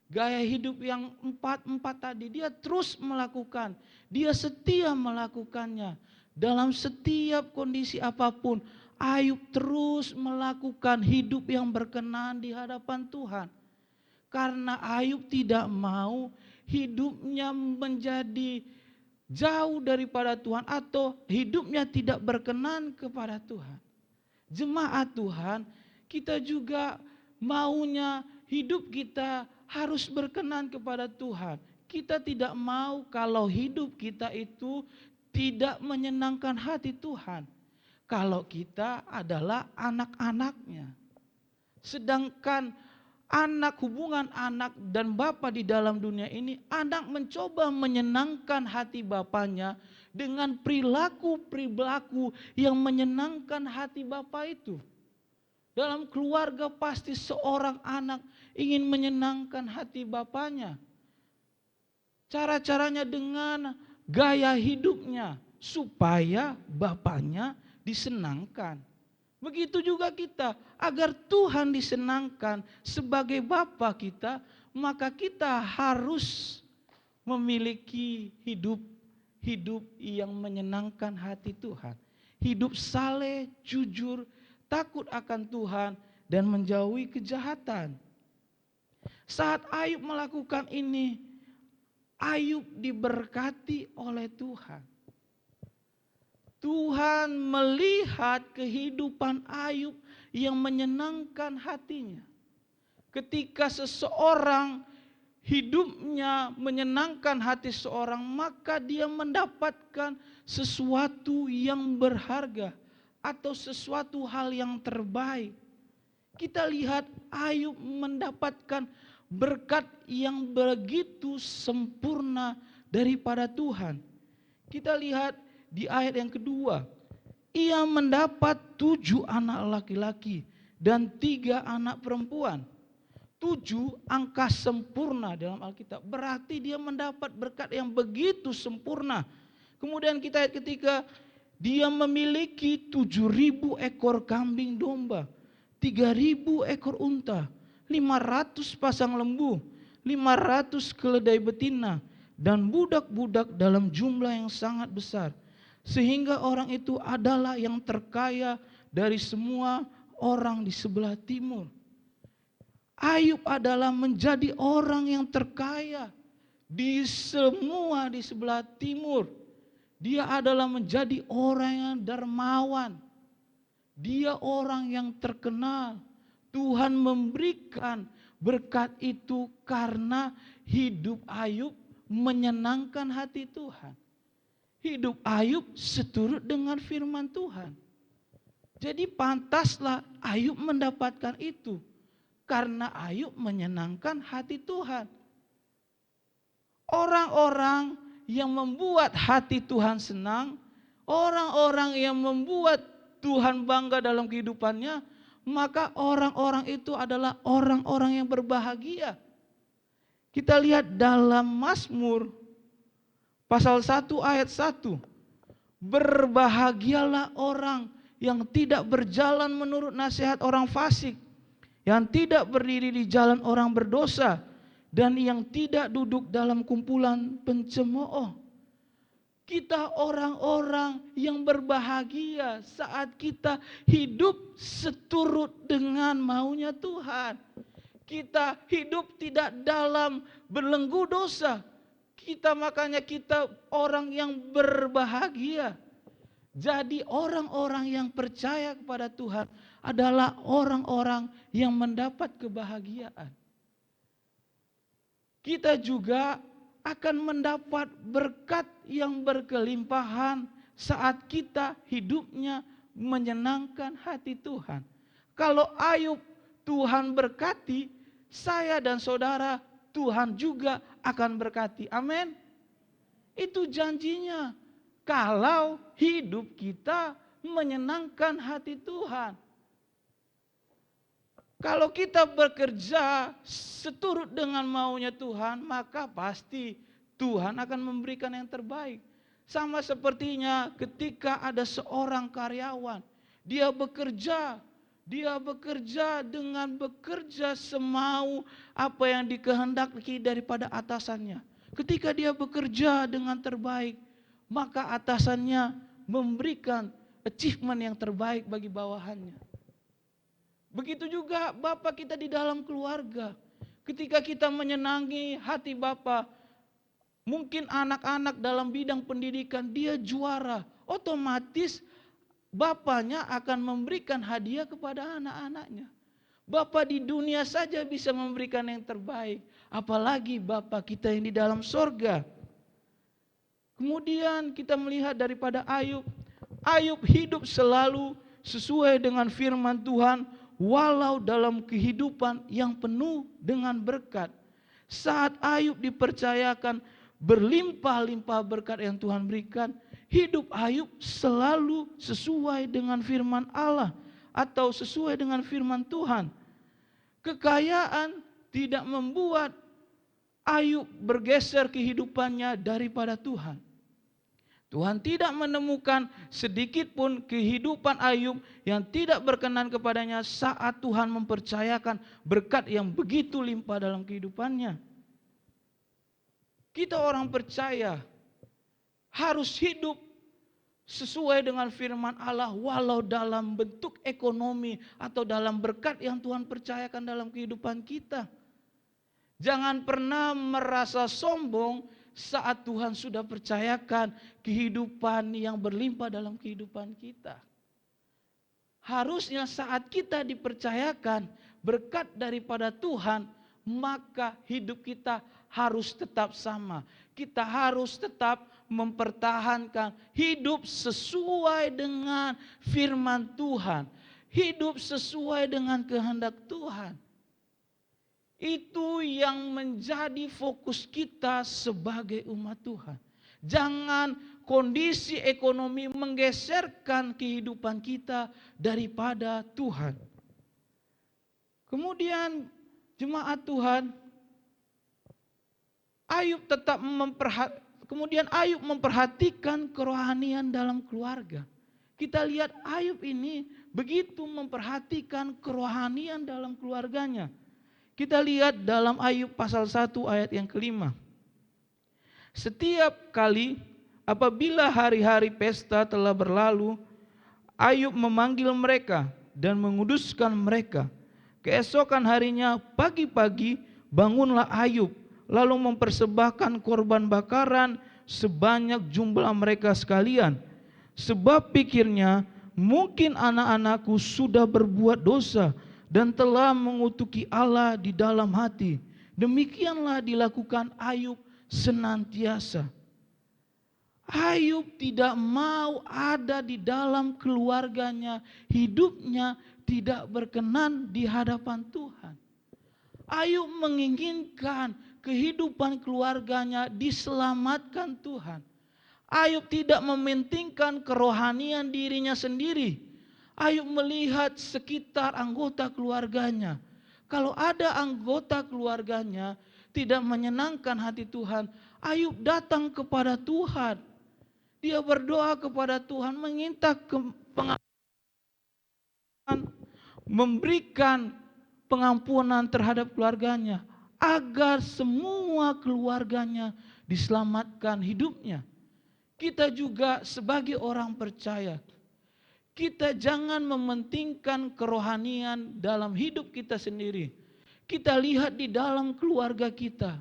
Gaya hidup yang empat tadi, dia terus melakukan, dia setia melakukannya. Dalam setiap kondisi apapun, Ayub terus melakukan hidup yang berkenan di hadapan Tuhan. Karena Ayub tidak mau hidupnya menjadi jauh daripada Tuhan atau hidupnya tidak berkenan kepada Tuhan. Jemaat Tuhan, kita juga maunya hidup kita harus berkenan kepada Tuhan. Kita tidak mau kalau hidup kita itu tidak menyenangkan hati Tuhan. Kalau kita adalah anak-anaknya. Sedangkan hubungan anak dan bapa di dalam dunia ini, anak mencoba menyenangkan hati bapanya dengan perilaku yang menyenangkan hati bapa itu. Dalam keluarga pasti seorang anak ingin menyenangkan hati bapanya. Cara-caranya dengan gaya hidupnya supaya bapaknya disenangkan. Begitu juga kita, agar Tuhan disenangkan sebagai Bapa kita, maka kita harus memiliki hidup yang menyenangkan hati Tuhan. Hidup saleh, jujur, takut akan Tuhan dan menjauhi kejahatan. Saat Ayub melakukan ini, Ayub diberkati oleh Tuhan. Tuhan melihat kehidupan Ayub yang menyenangkan hatinya. Ketika seseorang hidupnya menyenangkan hati seorang, maka dia mendapatkan sesuatu yang berharga atau sesuatu hal yang terbaik. Kita lihat Ayub mendapatkan berkat yang begitu sempurna daripada Tuhan. Kita lihat di ayat yang kedua, ia mendapat 7 anak laki-laki dan 3 anak perempuan. 7 angka sempurna dalam Alkitab, berarti dia mendapat berkat yang begitu sempurna. Kemudian kita lihat ketika dia memiliki 7.000 ekor kambing domba, 3.000 ekor unta, 500 pasang lembu, 500 keledai betina, dan budak-budak dalam jumlah yang sangat besar. sehingga orang itu adalah yang terkaya dari semua orang di sebelah timur. Ayub adalah menjadi orang yang terkaya di sebelah timur. Dia adalah menjadi orang yang dermawan. Dia orang yang terkenal. Tuhan memberikan berkat itu karena hidup Ayub menyenangkan hati Tuhan. Hidup Ayub seturut dengan firman Tuhan. Jadi pantaslah Ayub mendapatkan itu. Karena Ayub menyenangkan hati Tuhan. Orang-orang yang membuat hati Tuhan senang, orang-orang yang membuat Tuhan bangga dalam kehidupannya, maka orang-orang itu adalah orang-orang yang berbahagia. Kita lihat dalam Mazmur pasal 1 ayat 1. Berbahagialah orang yang tidak berjalan menurut nasihat orang fasik, yang tidak berdiri di jalan orang berdosa, dan yang tidak duduk dalam kumpulan pencemooh. Kita orang-orang yang berbahagia saat kita hidup seturut dengan maunya Tuhan. Kita hidup tidak dalam belenggu dosa. Makanya kita orang yang berbahagia. Jadi orang-orang yang percaya kepada Tuhan adalah orang-orang yang mendapat kebahagiaan. Kita juga akan mendapat berkat yang berkelimpahan saat kita hidupnya menyenangkan hati Tuhan. Kalau Ayub Tuhan berkati, saya dan saudara Tuhan juga akan berkati. Amin. Itu janjinya. Kalau hidup kita menyenangkan hati Tuhan. Kalau kita bekerja seturut dengan maunya Tuhan, maka pasti Tuhan akan memberikan yang terbaik. Sama sepertinya ketika ada seorang karyawan, dia bekerja dengan bekerja semau apa yang dikehendaki daripada atasannya. Ketika dia bekerja dengan terbaik, maka atasannya memberikan achievement yang terbaik bagi bawahannya. Begitu juga Bapak kita di dalam keluarga. Ketika kita menyenangi hati Bapak, mungkin anak-anak dalam bidang pendidikan dia juara, otomatis Bapaknya akan memberikan hadiah kepada anak-anaknya. Bapak di dunia saja bisa memberikan yang terbaik, apalagi Bapak kita yang di dalam sorga. Kemudian kita melihat daripada Ayub. Ayub hidup selalu sesuai dengan firman Tuhan, walau dalam kehidupan yang penuh dengan berkat. Saat Ayub dipercayakan berlimpah-limpah berkat yang Tuhan berikan, hidup Ayub selalu sesuai dengan firman Allah atau sesuai dengan firman Tuhan. Kekayaan tidak membuat Ayub bergeser kehidupannya daripada Tuhan. Tuhan tidak menemukan sedikit pun kehidupan Ayub yang tidak berkenan kepadanya saat Tuhan mempercayakan berkat yang begitu limpah dalam kehidupannya. Kita orang percaya harus hidup sesuai dengan firman Allah walau dalam bentuk ekonomi atau dalam berkat yang Tuhan percayakan dalam kehidupan kita. Jangan pernah merasa sombong saat Tuhan sudah percayakan kehidupan yang berlimpah dalam kehidupan kita. Harusnya saat kita dipercayakan berkat daripada Tuhan, maka hidup kita harus tetap sama. Kita harus tetap mempertahankan hidup sesuai dengan firman Tuhan. Hidup sesuai dengan kehendak Tuhan. Itu yang menjadi fokus kita sebagai umat Tuhan. Jangan kondisi ekonomi menggeserkan kehidupan kita daripada Tuhan. Kemudian jemaat Tuhan, Ayub memperhatikan kerohanian dalam keluarga. Kita lihat Ayub ini begitu memperhatikan kerohanian dalam keluarganya. Kita lihat dalam Ayub pasal 1 ayat yang kelima. Setiap kali apabila hari-hari pesta telah berlalu, Ayub memanggil mereka dan menguduskan mereka. Keesokan harinya pagi-pagi bangunlah Ayub, lalu mempersembahkan korban bakaran sebanyak jumlah mereka sekalian. Sebab pikirnya, mungkin anak-anakku sudah berbuat dosa dan telah mengutuki Allah di dalam hati. Demikianlah dilakukan Ayub senantiasa. Ayub tidak mau ada di dalam keluarganya, hidupnya tidak berkenan di hadapan Tuhan. Ayub menginginkan kehidupan keluarganya diselamatkan Tuhan. Ayub tidak mementingkan kerohanian dirinya sendiri. Ayub melihat sekitar anggota keluarganya. Kalau ada anggota keluarganya tidak menyenangkan hati Tuhan, Ayub datang kepada Tuhan. Dia berdoa kepada Tuhan, meminta memberikan pengampunan terhadap keluarganya, agar semua keluarganya diselamatkan hidupnya. Kita juga sebagai orang percaya, kita jangan mementingkan kerohanian dalam hidup kita sendiri. Kita lihat di dalam keluarga kita,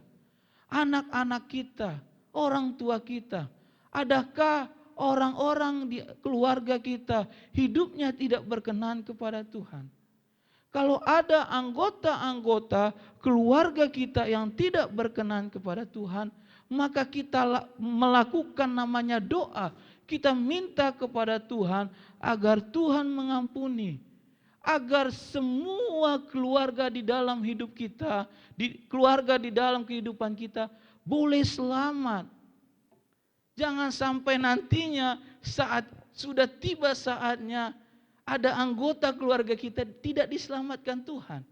anak-anak kita, orang tua kita. Adakah orang-orang di keluarga kita hidupnya tidak berkenan kepada Tuhan? Kalau ada anggota-anggota keluarga kita yang tidak berkenan kepada Tuhan, maka kita melakukan namanya doa. Kita minta kepada Tuhan agar Tuhan mengampuni. Agar semua keluarga di dalam hidup kita, keluarga di dalam kehidupan kita boleh selamat. Jangan sampai nantinya saat sudah tiba saatnya ada anggota keluarga kita tidak diselamatkan Tuhan.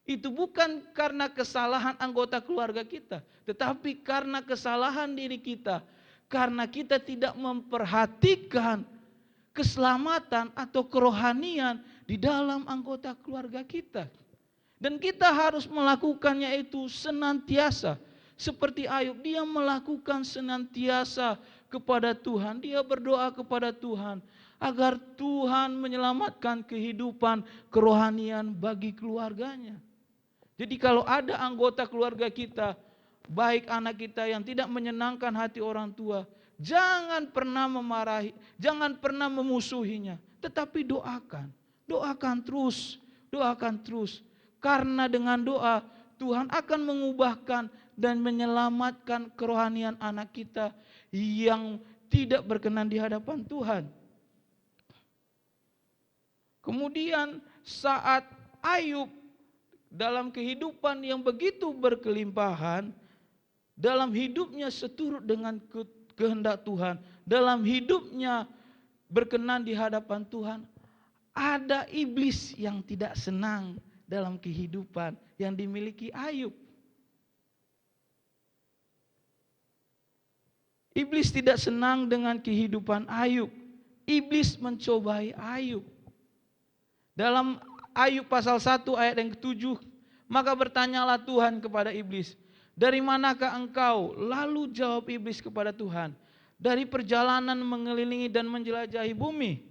Itu bukan karena kesalahan anggota keluarga kita, tetapi karena kesalahan diri kita. Karena kita tidak memperhatikan keselamatan atau kerohanian di dalam anggota keluarga kita. Dan kita harus melakukannya itu senantiasa. Seperti Ayub, dia melakukan senantiasa kepada Tuhan. Dia berdoa kepada Tuhan agar Tuhan menyelamatkan kehidupan kerohanian bagi keluarganya. Jadi kalau ada anggota keluarga kita, baik anak kita yang tidak menyenangkan hati orang tua, jangan pernah memarahi, jangan pernah memusuhinya, tetapi doakan. Doakan terus. Karena dengan doa Tuhan akan mengubahkan dan menyelamatkan kerohanian anak kita yang tidak berkenan di hadapan Tuhan. Kemudian saat Ayub dalam kehidupan yang begitu berkelimpahan, dalam hidupnya seturut dengan kehendak Tuhan, dalam hidupnya berkenan di hadapan Tuhan, ada iblis yang tidak senang dalam kehidupan yang dimiliki Ayub. Iblis tidak senang dengan kehidupan Ayub. Iblis mencobai Ayub. Dalam Ayub pasal 1 ayat yang ke-7, maka bertanyalah Tuhan kepada iblis, dari manakah engkau? Lalu jawab iblis kepada Tuhan, dari perjalanan mengelilingi dan menjelajahi bumi.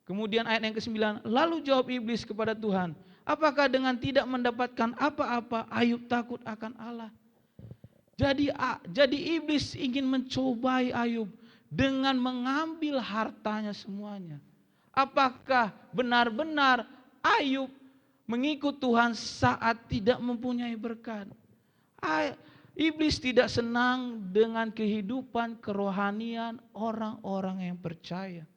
Kemudian ayat yang ke-9, lalu jawab iblis kepada Tuhan, apakah dengan tidak mendapatkan apa-apa Ayub takut akan Allah? Jadi iblis ingin mencobai Ayub dengan mengambil hartanya semuanya. Apakah benar-benar Ayub mengikut Tuhan saat tidak mempunyai berkat? Iblis tidak senang dengan kehidupan kerohanian orang-orang yang percaya.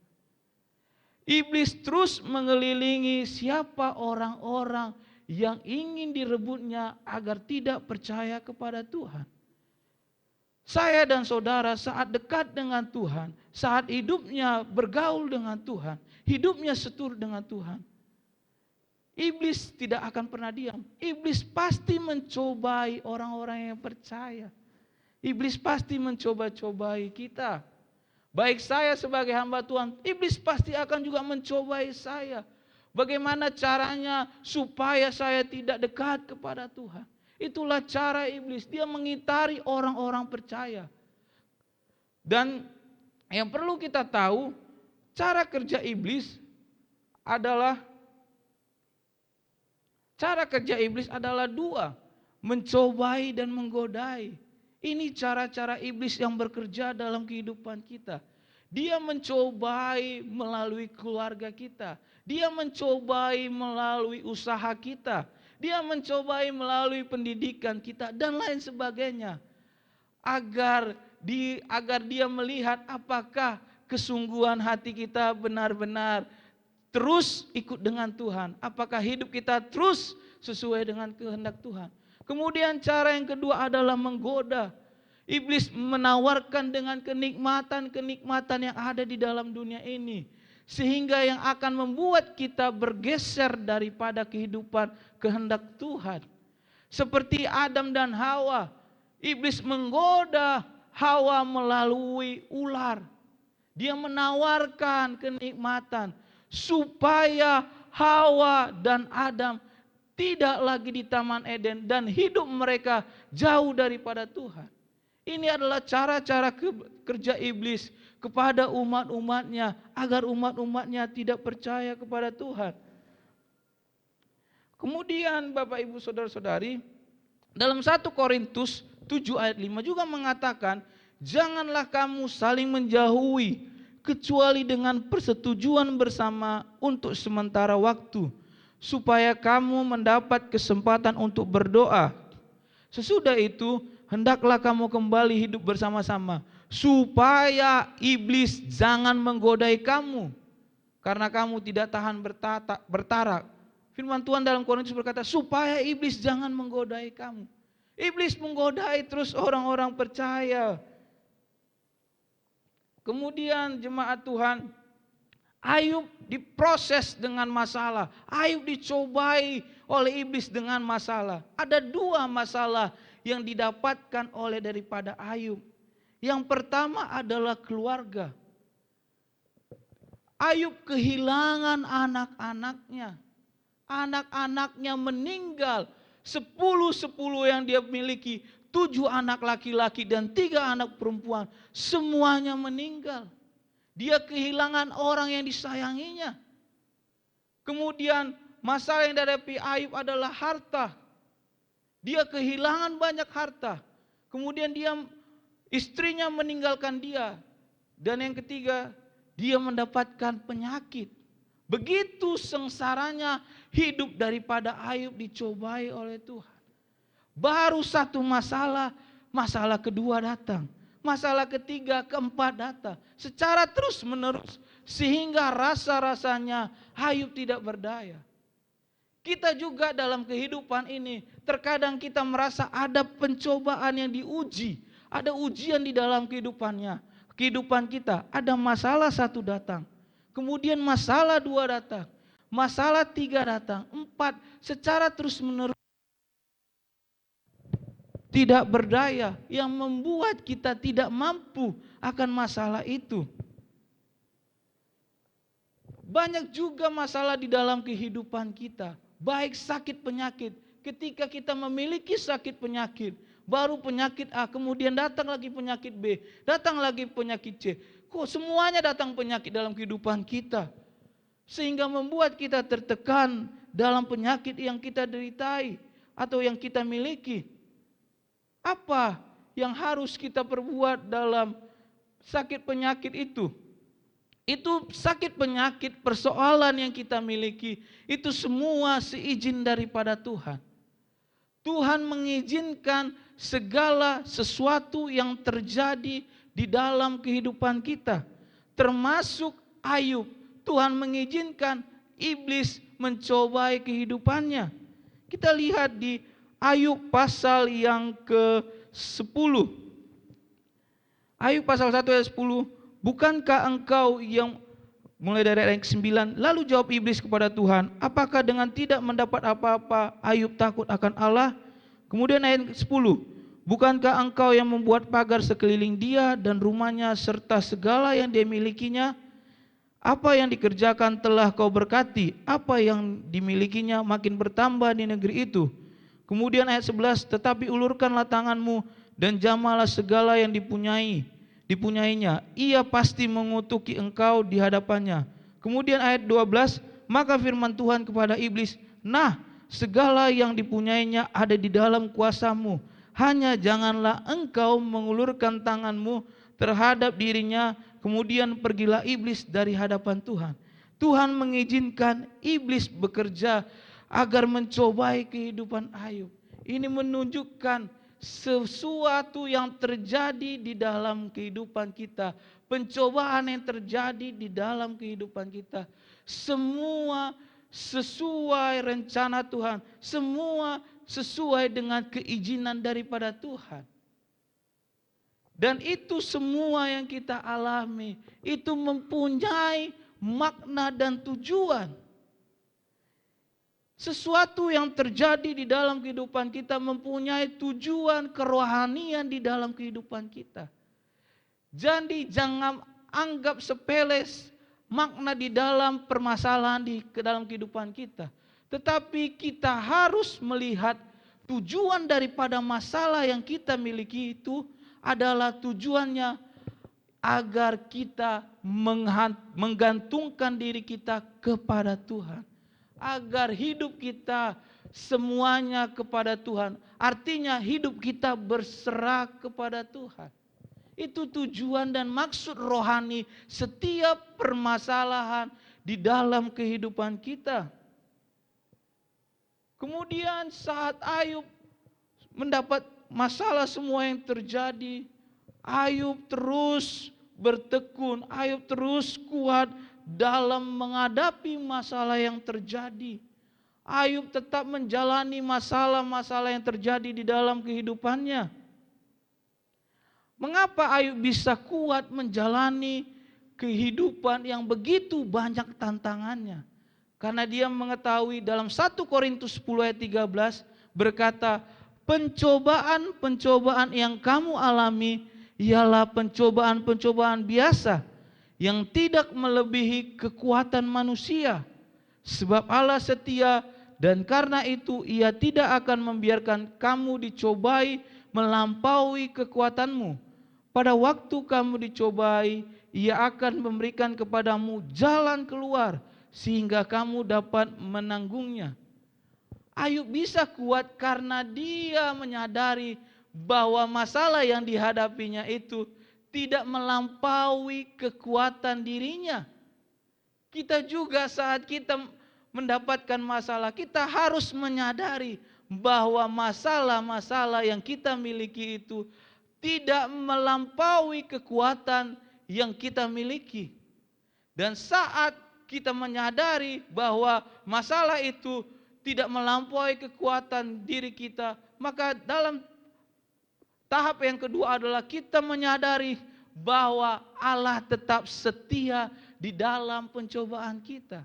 Iblis terus mengelilingi siapa orang-orang yang ingin direbutnya agar tidak percaya kepada Tuhan. Saya dan saudara saat dekat dengan Tuhan, saat hidupnya bergaul dengan Tuhan, hidupnya seturut dengan Tuhan, iblis tidak akan pernah diam. Iblis pasti mencobai orang-orang yang percaya. Iblis pasti mencoba-cobai kita. Baik saya sebagai hamba Tuhan, iblis pasti akan juga mencobai saya. Bagaimana caranya supaya saya tidak dekat kepada Tuhan? Itulah cara iblis, dia mengitari orang-orang percaya. Dan yang perlu kita tahu, cara kerja iblis adalah dua, mencobai dan menggodai. Ini cara-cara iblis yang bekerja dalam kehidupan kita. Dia mencobai melalui keluarga kita. Dia mencobai melalui usaha kita. Dia mencobai melalui pendidikan kita dan lain sebagainya. Agar dia melihat apakah kesungguhan hati kita benar-benar terus ikut dengan Tuhan. Apakah hidup kita terus sesuai dengan kehendak Tuhan. Kemudian cara yang kedua adalah menggoda. Iblis menawarkan dengan kenikmatan-kenikmatan yang ada di dalam dunia ini. Sehingga yang akan membuat kita bergeser daripada kehidupan kehendak Tuhan. Seperti Adam dan Hawa. Iblis menggoda Hawa melalui ular. Dia menawarkan kenikmatan supaya Hawa dan Adam tidak lagi di Taman Eden dan hidup mereka jauh daripada Tuhan. Ini adalah cara-cara kerja iblis kepada umat-umatnya agar umat-umatnya tidak percaya kepada Tuhan. Kemudian Bapak Ibu Saudara-saudari, dalam 1 Korintus 7 ayat 5 juga mengatakan, janganlah kamu saling menjauhi kecuali dengan persetujuan bersama untuk sementara waktu, supaya kamu mendapat kesempatan untuk berdoa. Sesudah itu, hendaklah kamu kembali hidup bersama-sama, supaya iblis jangan menggodai kamu, karena kamu tidak tahan bertarak. Firman Tuhan dalam Korintus berkata, supaya iblis jangan menggodai kamu. Iblis menggodai terus orang-orang percaya. Kemudian jemaat Tuhan, Ayub diproses dengan masalah. Ayub dicobai oleh iblis dengan masalah. Ada 2 masalah yang didapatkan daripada Ayub. Yang pertama adalah keluarga. Ayub kehilangan anak-anaknya. Anak-anaknya meninggal. 10 yang dia miliki. 7 anak laki-laki dan 3 anak perempuan. Semuanya meninggal. Dia kehilangan orang yang disayanginya. Kemudian masalah yang dihadapi Ayub adalah harta. Dia kehilangan banyak harta. Kemudian istrinya meninggalkan dia. Dan yang ketiga, dia mendapatkan penyakit. Begitu sengsaranya hidup daripada Ayub dicobai oleh Tuhan. Baru 1 masalah kedua datang. Masalah ketiga, keempat datang. Secara terus menerus. Sehingga rasa-rasanya Ayub tidak berdaya. Kita juga dalam kehidupan ini. Terkadang kita merasa ada pencobaan yang diuji. Ada ujian di dalam kehidupan kita. Ada masalah 1 datang. Kemudian masalah 2 datang. Masalah 3 datang. 4 secara terus menerus. Tidak berdaya, yang membuat kita tidak mampu akan masalah itu. Banyak juga masalah di dalam kehidupan kita, baik sakit penyakit. Ketika kita memiliki sakit penyakit, baru penyakit A, kemudian datang lagi penyakit B, datang lagi penyakit C. Kok semuanya datang penyakit dalam kehidupan kita, sehingga membuat kita tertekan dalam penyakit yang kita deritai atau yang kita miliki. Apa yang harus kita perbuat dalam sakit penyakit itu? Itu sakit penyakit, persoalan yang kita miliki, itu semua seizin daripada Tuhan. Tuhan mengizinkan segala sesuatu yang terjadi di dalam kehidupan kita. Termasuk Ayub. Tuhan mengizinkan iblis mencobai kehidupannya. Kita lihat di Ayub pasal yang ke-10. Ayub pasal 1 ayat 10. Bukankah engkau yang, mulai dari ayat 9. Lalu jawab iblis kepada Tuhan, apakah dengan tidak mendapat apa-apa Ayub takut akan Allah? Kemudian ayat 10. Bukankah engkau yang membuat pagar sekeliling dia dan rumahnya serta segala yang dia milikinya? Apa yang dikerjakan telah kau berkati, apa yang dimilikinya makin bertambah di negeri itu. Kemudian ayat 11, tetapi ulurkanlah tanganmu dan jamalah segala yang dipunyai. dipunyainya, ia pasti mengutuki engkau di hadapannya. Kemudian ayat 12, maka firman Tuhan kepada iblis, nah segala yang dipunyainya ada di dalam kuasamu, hanya janganlah engkau mengulurkan tanganmu terhadap dirinya. Kemudian pergilah iblis dari hadapan Tuhan. Tuhan mengizinkan iblis bekerja agar mencobai kehidupan Ayub. Ini menunjukkan sesuatu yang terjadi di dalam kehidupan kita, pencobaan yang terjadi di dalam kehidupan kita, semua sesuai rencana Tuhan, semua sesuai dengan keizinan daripada Tuhan. Dan itu semua yang kita alami, itu mempunyai makna dan tujuan. Sesuatu yang terjadi di dalam kehidupan kita mempunyai tujuan kerohanian di dalam kehidupan kita. Jadi jangan anggap sepele makna di dalam permasalahan di dalam kehidupan kita. Tetapi kita harus melihat tujuan daripada masalah yang kita miliki itu adalah tujuannya agar kita menggantungkan diri kita kepada Tuhan. Agar hidup kita semuanya kepada Tuhan. Artinya hidup kita berserah kepada Tuhan. Itu tujuan dan maksud rohani setiap permasalahan di dalam kehidupan kita. Kemudian saat Ayub mendapat masalah semua yang terjadi, Ayub terus bertekun, Ayub terus kuat dalam menghadapi masalah yang terjadi. Ayub tetap menjalani masalah-masalah yang terjadi di dalam kehidupannya. Mengapa Ayub bisa kuat menjalani kehidupan yang begitu banyak tantangannya? Karena dia mengetahui dalam 1 Korintus 10 ayat 13 berkata, pencobaan-pencobaan yang kamu alami ialah pencobaan-pencobaan biasa yang tidak melebihi kekuatan manusia. Sebab Allah setia dan karena itu Ia tidak akan membiarkan kamu dicobai melampaui kekuatanmu. Pada waktu kamu dicobai, Ia akan memberikan kepadamu jalan keluar sehingga kamu dapat menanggungnya. Ayub bisa kuat karena dia menyadari bahwa masalah yang dihadapinya itu tidak melampaui kekuatan dirinya. Kita juga saat kita mendapatkan masalah, kita harus menyadari bahwa masalah-masalah yang kita miliki itu tidak melampaui kekuatan yang kita miliki. Dan saat kita menyadari bahwa masalah itu tidak melampaui kekuatan diri kita, maka dalam tahap yang kedua adalah kita menyadari bahwa Allah tetap setia di dalam pencobaan kita.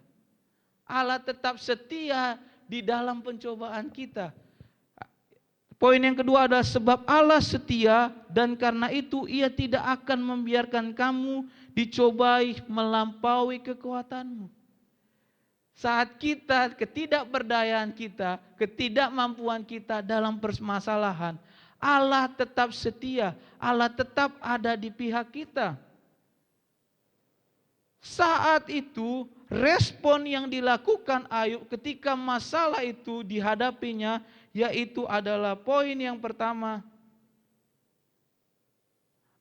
Allah tetap setia di dalam pencobaan kita. Poin yang kedua adalah sebab Allah setia dan karena itu Ia tidak akan membiarkan kamu dicobai melampaui kekuatanmu. Saat kita ketidakberdayaan kita, ketidakmampuan kita dalam permasalahan, Allah tetap setia, Allah tetap ada di pihak kita. Saat itu respon yang dilakukan Ayub ketika masalah itu dihadapinya yaitu adalah poin yang pertama.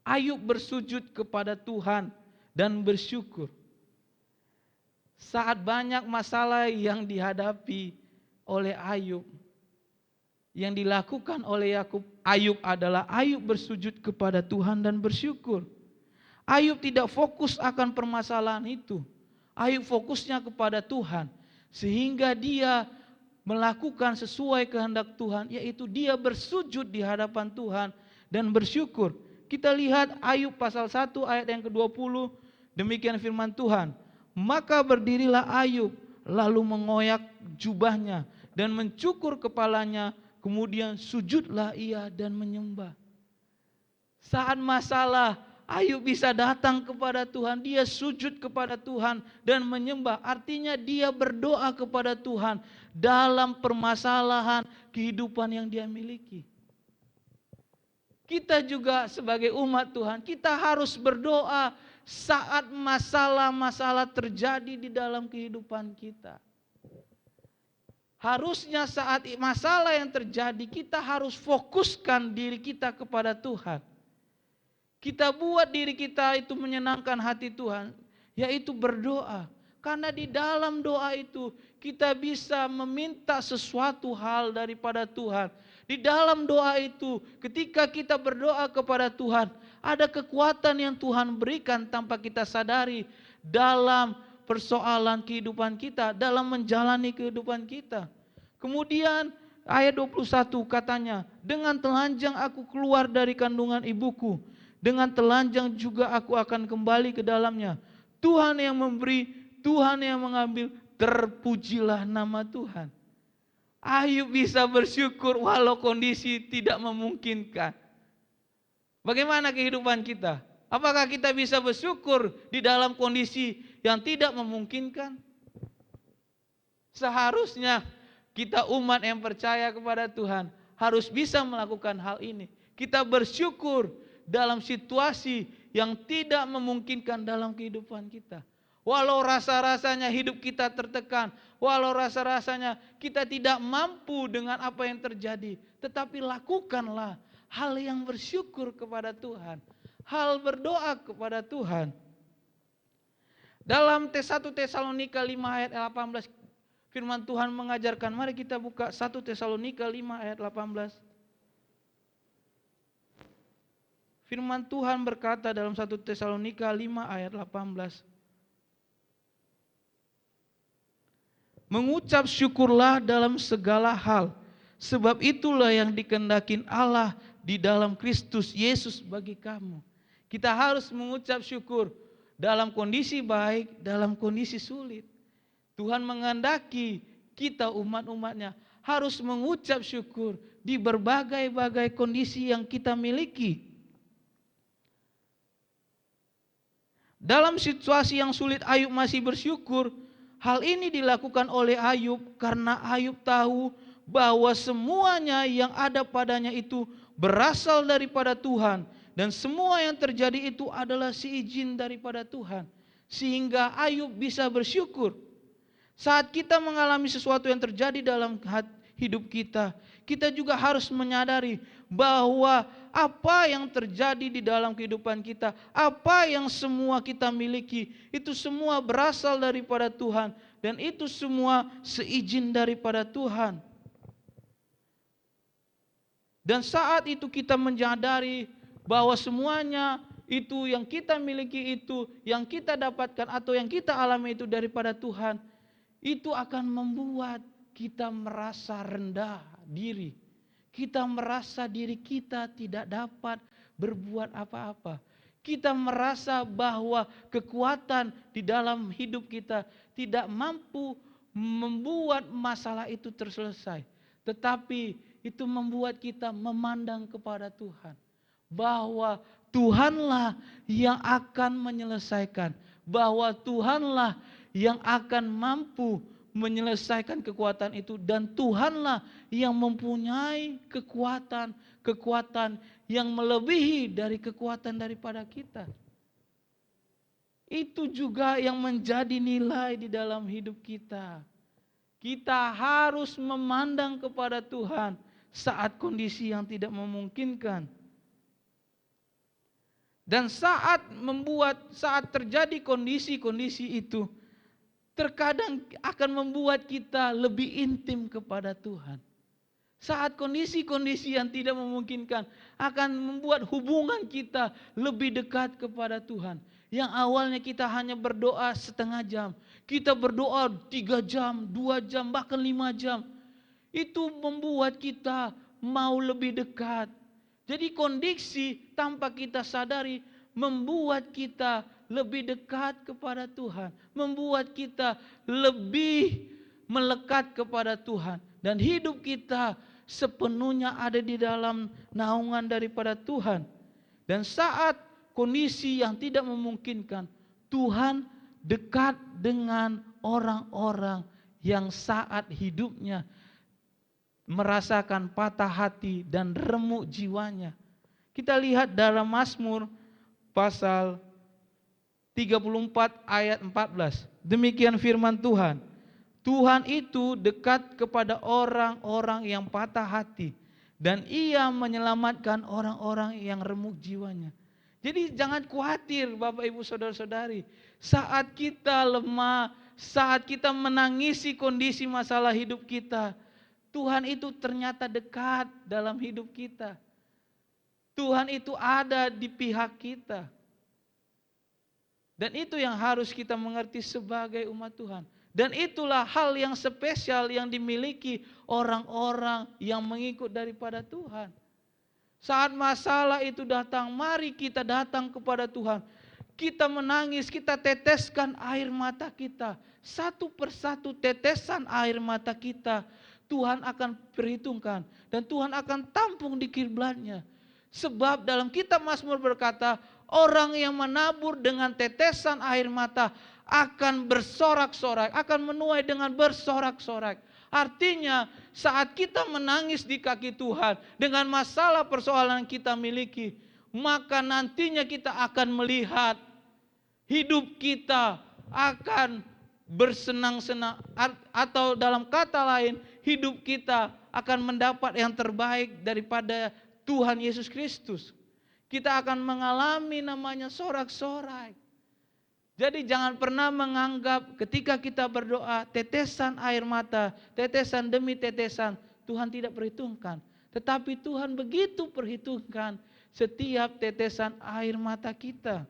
Ayub bersujud kepada Tuhan dan bersyukur. Saat banyak masalah yang dihadapi oleh Ayub, yang dilakukan oleh Ayub adalah Ayub bersujud kepada Tuhan dan bersyukur. Ayub tidak fokus akan permasalahan itu. Ayub fokusnya kepada Tuhan. Sehingga dia melakukan sesuai kehendak Tuhan, yaitu dia bersujud di hadapan Tuhan dan bersyukur. Kita lihat Ayub pasal 1 ayat yang ke-20, demikian firman Tuhan. Maka berdirilah Ayub, lalu mengoyak jubahnya dan mencukur kepalanya, kemudian sujudlah ia dan menyembah. Saat masalah, Ayub bisa datang kepada Tuhan, dia sujud kepada Tuhan dan menyembah. Artinya dia berdoa kepada Tuhan dalam permasalahan kehidupan yang dia miliki. Kita juga sebagai umat Tuhan, kita harus berdoa saat masalah-masalah terjadi di dalam kehidupan kita. Harusnya saat masalah yang terjadi, kita harus fokuskan diri kita kepada Tuhan. Kita buat diri kita itu menyenangkan hati Tuhan, yaitu berdoa. Karena di dalam doa itu kita bisa meminta sesuatu hal daripada Tuhan. Di dalam doa itu ketika kita berdoa kepada Tuhan, ada kekuatan yang Tuhan berikan tanpa kita sadari dalam persoalan kehidupan kita, dalam menjalani kehidupan kita. Kemudian ayat 21 katanya, dengan telanjang aku keluar dari kandungan ibuku, dengan telanjang juga aku akan kembali ke dalamnya. Tuhan yang memberi, Tuhan yang mengambil, terpujilah nama Tuhan. Ayub bisa bersyukur walau kondisi tidak memungkinkan. Bagaimana kehidupan kita? Apakah kita bisa bersyukur di dalam kondisi yang tidak memungkinkan? Seharusnya kita umat yang percaya kepada Tuhan harus bisa melakukan hal ini. Kita bersyukur dalam situasi yang tidak memungkinkan dalam kehidupan kita. Walau rasa-rasanya hidup kita tertekan, walau rasa-rasanya kita tidak mampu dengan apa yang terjadi, tetapi lakukanlah hal yang bersyukur kepada Tuhan, hal berdoa kepada Tuhan. Dalam 1 Tesalonika 5 ayat 18, firman Tuhan mengajarkan, mari kita buka 1 Tesalonika 5 ayat 18. Firman Tuhan berkata dalam 1 Tesalonika 5 ayat 18. Mengucap syukurlah dalam segala hal, sebab itulah yang dikehendakin Allah di dalam Kristus Yesus bagi kamu. Kita harus mengucap syukur dalam kondisi baik, dalam kondisi sulit. Tuhan menghendaki kita umat-umatnya harus mengucap syukur di berbagai-bagai kondisi yang kita miliki. Dalam situasi yang sulit Ayub masih bersyukur. Hal ini dilakukan oleh Ayub karena Ayub tahu bahwa semuanya yang ada padanya itu berasal daripada Tuhan. Dan semua yang terjadi itu adalah seizin daripada Tuhan. Sehingga Ayub bisa bersyukur. Saat kita mengalami sesuatu yang terjadi dalam hidup kita, kita juga harus menyadari bahwa apa yang terjadi di dalam kehidupan kita, apa yang semua kita miliki, itu semua berasal daripada Tuhan. Dan itu semua seizin daripada Tuhan. Dan saat itu kita menyadari bahwa semuanya itu yang kita miliki itu, yang kita dapatkan atau yang kita alami itu daripada Tuhan, itu akan membuat kita merasa rendah diri. Kita merasa diri kita tidak dapat berbuat apa-apa. Kita merasa bahwa kekuatan di dalam hidup kita tidak mampu membuat masalah itu terselesai. Tetapi itu membuat kita memandang kepada Tuhan. Bahwa Tuhanlah yang akan menyelesaikan. Bahwa Tuhanlah yang akan mampu menyelesaikan kekuatan itu, dan Tuhanlah yang mempunyai kekuatan yang melebihi dari kekuatan daripada kita. Itu juga yang menjadi nilai di dalam hidup kita. Kita harus memandang kepada Tuhan saat kondisi yang tidak memungkinkan. Dan saat terjadi kondisi-kondisi itu, terkadang akan membuat kita lebih intim kepada Tuhan. Saat kondisi-kondisi yang tidak memungkinkan akan membuat hubungan kita lebih dekat kepada Tuhan. Yang awalnya kita hanya berdoa setengah jam, kita berdoa 3 jam, 2 jam, bahkan 5 jam. Itu membuat kita mau lebih dekat. Jadi kondisi tanpa kita sadari membuat kita lebih dekat kepada Tuhan, membuat kita lebih melekat kepada Tuhan, dan hidup kita sepenuhnya ada di dalam naungan daripada Tuhan. Dan saat kondisi yang tidak memungkinkan, Tuhan dekat dengan orang-orang yang saat hidupnya merasakan patah hati dan remuk jiwanya. Kita lihat dalam Mazmur pasal 34 ayat 14. Demikian firman Tuhan. Tuhan itu dekat kepada orang-orang yang patah hati dan Ia menyelamatkan orang-orang yang remuk jiwanya. Jadi jangan khawatir Bapak Ibu Saudara-saudari. Saat kita lemah, saat kita menangisi kondisi masalah hidup kita, Tuhan itu ternyata dekat dalam hidup kita. Tuhan itu ada di pihak kita. Dan itu yang harus kita mengerti sebagai umat Tuhan. Dan itulah hal yang spesial yang dimiliki orang-orang yang mengikut daripada Tuhan. Saat masalah itu datang, mari kita datang kepada Tuhan. Kita menangis, kita teteskan air mata kita. Satu persatu tetesan air mata kita, Tuhan akan perhitungkan. Dan Tuhan akan tampung di kiblatnya. Sebab dalam kitab Mazmur berkata, orang yang menabur dengan tetesan air mata akan bersorak-sorak, akan menuai dengan bersorak-sorak. Artinya saat kita menangis di kaki Tuhan dengan masalah persoalan yang kita miliki, maka nantinya kita akan melihat hidup kita akan bersenang-senang, atau dalam kata lain hidup kita akan mendapat yang terbaik daripada Tuhan Yesus Kristus. Kita akan mengalami namanya sorak-sorai. Jadi jangan pernah menganggap ketika kita berdoa tetesan air mata, tetesan demi tetesan, Tuhan tidak perhitungkan. Tetapi Tuhan begitu perhitungkan setiap tetesan air mata kita.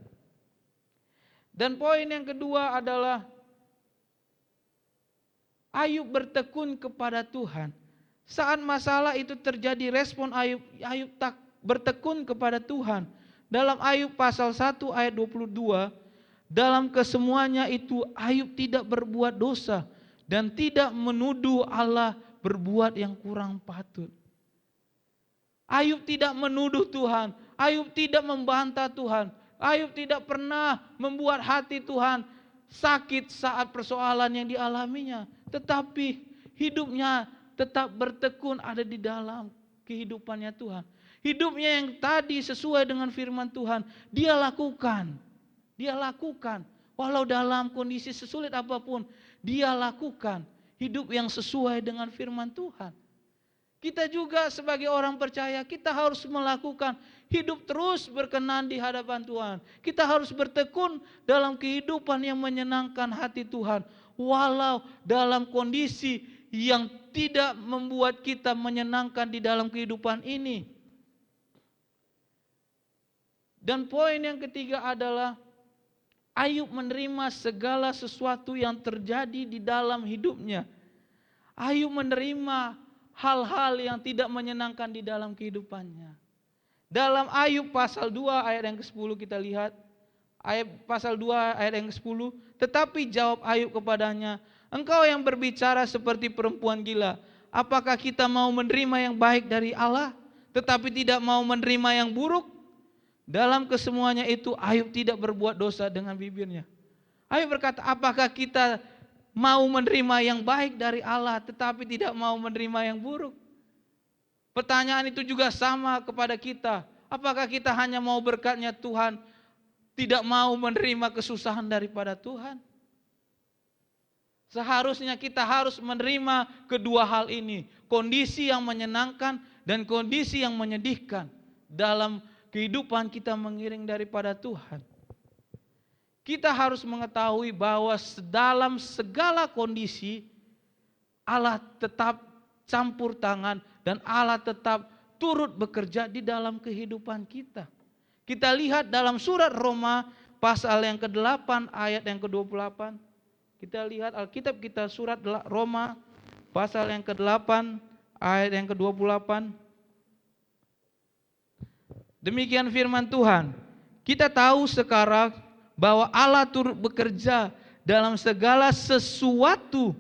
Dan poin yang kedua adalah Ayub bertekun kepada Tuhan. Saat masalah itu terjadi, respon Ayub tak bertekun kepada Tuhan. Dalam Ayub pasal 1 ayat 22, dalam kesemuanya itu Ayub tidak berbuat dosa dan tidak menuduh Allah berbuat yang kurang patut. Ayub tidak menuduh Tuhan, Ayub tidak membantah Tuhan, Ayub tidak pernah membuat hati Tuhan sakit saat persoalan yang dialaminya. Tetapi hidupnya tetap bertekun ada di dalam kehidupannya Tuhan. Hidupnya yang tadi sesuai dengan firman Tuhan, dia lakukan. Dia lakukan, walau dalam kondisi sesulit apapun, dia lakukan hidup yang sesuai dengan firman Tuhan. Kita juga sebagai orang percaya, kita harus melakukan hidup terus berkenan di hadapan Tuhan. Kita harus bertekun dalam kehidupan yang menyenangkan hati Tuhan, walau dalam kondisi yang tidak membuat kita menyenangkan di dalam kehidupan ini. Dan poin yang ketiga adalah Ayub menerima segala sesuatu yang terjadi di dalam hidupnya. Ayub menerima hal-hal yang tidak menyenangkan di dalam kehidupannya. Dalam Ayub pasal 2 ayat yang ke-10 kita lihat. Ayub pasal 2 ayat yang ke-10. Tetapi jawab Ayub kepadanya, engkau yang berbicara seperti perempuan gila. Apakah kita mau menerima yang baik dari Allah, tetapi tidak mau menerima yang buruk? Dalam kesemuanya itu Ayub tidak berbuat dosa dengan bibirnya. Ayub berkata, apakah kita mau menerima yang baik dari Allah tetapi tidak mau menerima yang buruk? Pertanyaan itu juga sama kepada kita. Apakah kita hanya mau berkatnya Tuhan, tidak mau menerima kesusahan daripada Tuhan? Seharusnya kita harus menerima kedua hal ini. Kondisi yang menyenangkan dan kondisi yang menyedihkan dalam kehidupan kita mengiring daripada Tuhan. Kita harus mengetahui bahwa dalam segala kondisi Allah tetap campur tangan dan Allah tetap turut bekerja di dalam kehidupan kita. Kita lihat dalam surat Roma pasal yang ke-8 ayat yang ke-28. Kita lihat Alkitab kita surat Roma pasal yang ke-8 ayat yang ke-28. Demikian firman Tuhan. Kita tahu sekarang bahwa Allah turut bekerja dalam segala sesuatu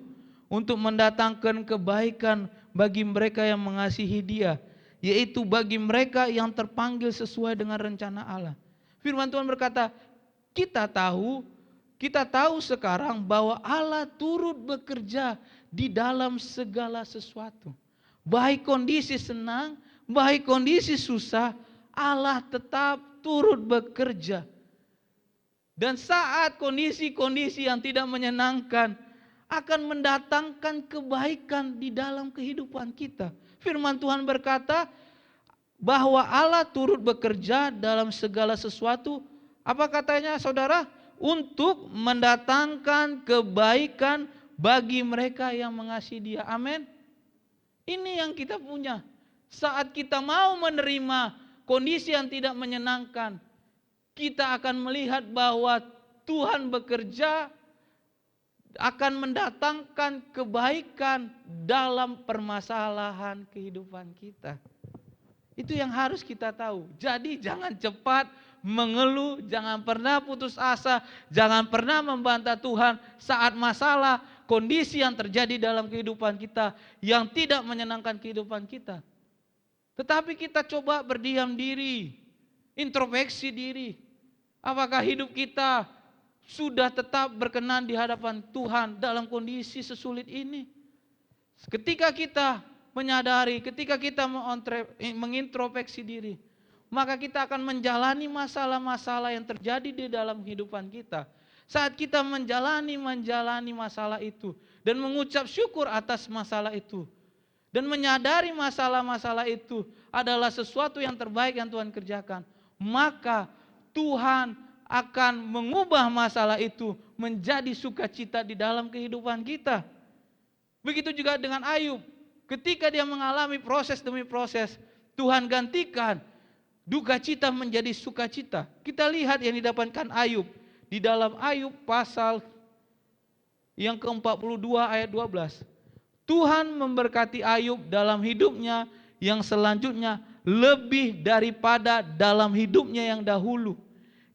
untuk mendatangkan kebaikan bagi mereka yang mengasihi Dia, yaitu bagi mereka yang terpanggil sesuai dengan rencana Allah. Firman Tuhan berkata, kita tahu sekarang bahwa Allah turut bekerja di dalam segala sesuatu. Baik kondisi senang, baik kondisi susah, Allah tetap turut bekerja. Dan saat kondisi-kondisi yang tidak menyenangkan akan mendatangkan kebaikan di dalam kehidupan kita. Firman Tuhan berkata bahwa Allah turut bekerja dalam segala sesuatu. Apa katanya saudara? Untuk mendatangkan kebaikan bagi mereka yang mengasihi Dia. Amin. Ini yang kita punya. Saat kita mau menerima kondisi yang tidak menyenangkan, kita akan melihat bahwa Tuhan bekerja akan mendatangkan kebaikan dalam permasalahan kehidupan kita. Itu yang harus kita tahu. Jadi jangan cepat mengeluh, jangan pernah putus asa, jangan pernah membantah Tuhan saat masalah, kondisi yang terjadi dalam kehidupan kita yang tidak menyenangkan kehidupan kita. Tetapi kita coba berdiam diri, introspeksi diri. Apakah hidup kita sudah tetap berkenan di hadapan Tuhan dalam kondisi sesulit ini? Ketika kita menyadari, ketika kita mengintrospeksi diri, maka kita akan menjalani masalah-masalah yang terjadi di dalam kehidupan kita. Saat kita menjalani masalah itu dan mengucap syukur atas masalah itu dan menyadari masalah-masalah itu adalah sesuatu yang terbaik yang Tuhan kerjakan, maka Tuhan akan mengubah masalah itu menjadi sukacita di dalam kehidupan kita. Begitu juga dengan Ayub. Ketika dia mengalami proses demi proses, Tuhan gantikan duka cita menjadi sukacita. Kita lihat yang didapatkan Ayub di dalam Ayub pasal yang ke-42 ayat 12. Tuhan memberkati Ayub dalam hidupnya yang selanjutnya lebih daripada dalam hidupnya yang dahulu.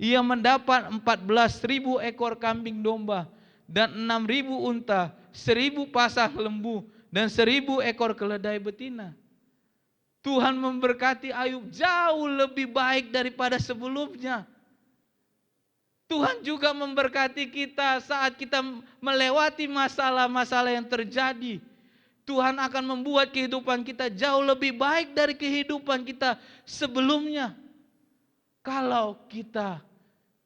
Ia mendapat 14.000 ekor kambing domba dan 6.000 unta, 1.000 pasang lembu dan 1.000 ekor keledai betina. Tuhan memberkati Ayub jauh lebih baik daripada sebelumnya. Tuhan juga memberkati kita saat kita melewati masalah-masalah yang terjadi. Tuhan akan membuat kehidupan kita jauh lebih baik dari kehidupan kita sebelumnya. Kalau kita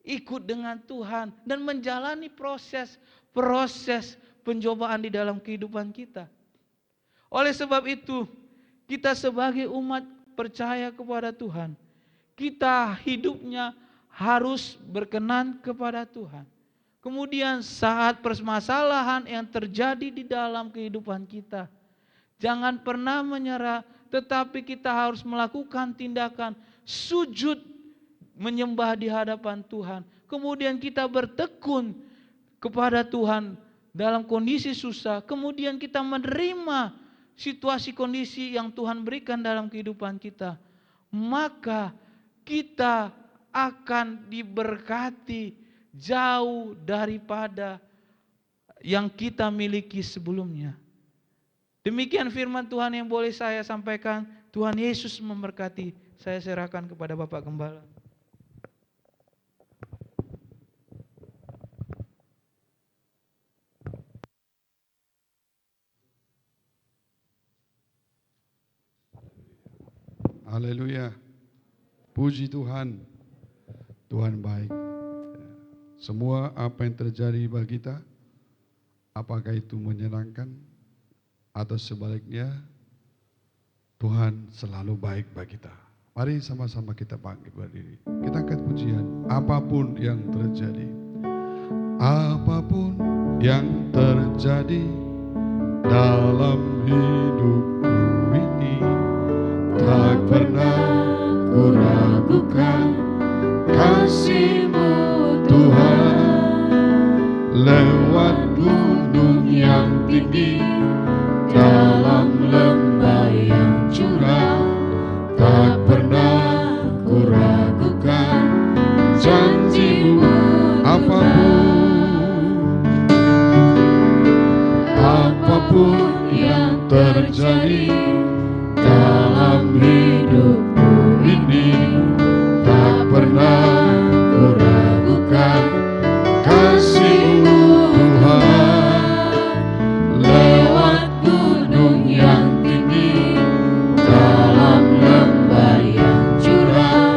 ikut dengan Tuhan dan menjalani proses pencobaan di dalam kehidupan kita. Oleh sebab itu, kita sebagai umat percaya kepada Tuhan, kita hidupnya harus berkenan kepada Tuhan. Kemudian saat permasalahan yang terjadi di dalam kehidupan kita, jangan pernah menyerah, tetapi kita harus melakukan tindakan sujud menyembah di hadapan Tuhan. Kemudian kita bertekun kepada Tuhan dalam kondisi susah. Kemudian kita menerima situasi kondisi yang Tuhan berikan dalam kehidupan kita. Maka kita akan diberkati jauh daripada yang kita miliki sebelumnya. Demikian firman Tuhan yang boleh saya sampaikan. Tuhan Yesus memberkati. Saya serahkan kepada Bapak Gembala. Haleluya. Puji Tuhan. Tuhan baik. Semua apa yang terjadi bagi kita, apakah itu menyenangkan atau sebaliknya, Tuhan selalu baik bagi kita. Mari sama-sama kita bangkit berdiri. Kita angkat pujian. Apapun yang terjadi, apapun yang terjadi dalam hidupku ini, tak pernah ku ragukan kasih-Mu Tuhan. Lewat gunung yang tinggi, dalam lembah yang curam, tak pernah ku ragukan janji-Mu. Apapun yang terjadi dalam hidupku ini, tak pernah ku ragukan kasih-Mu Tuhan. Lewat gunung yang tinggi, dalam lembah yang curam,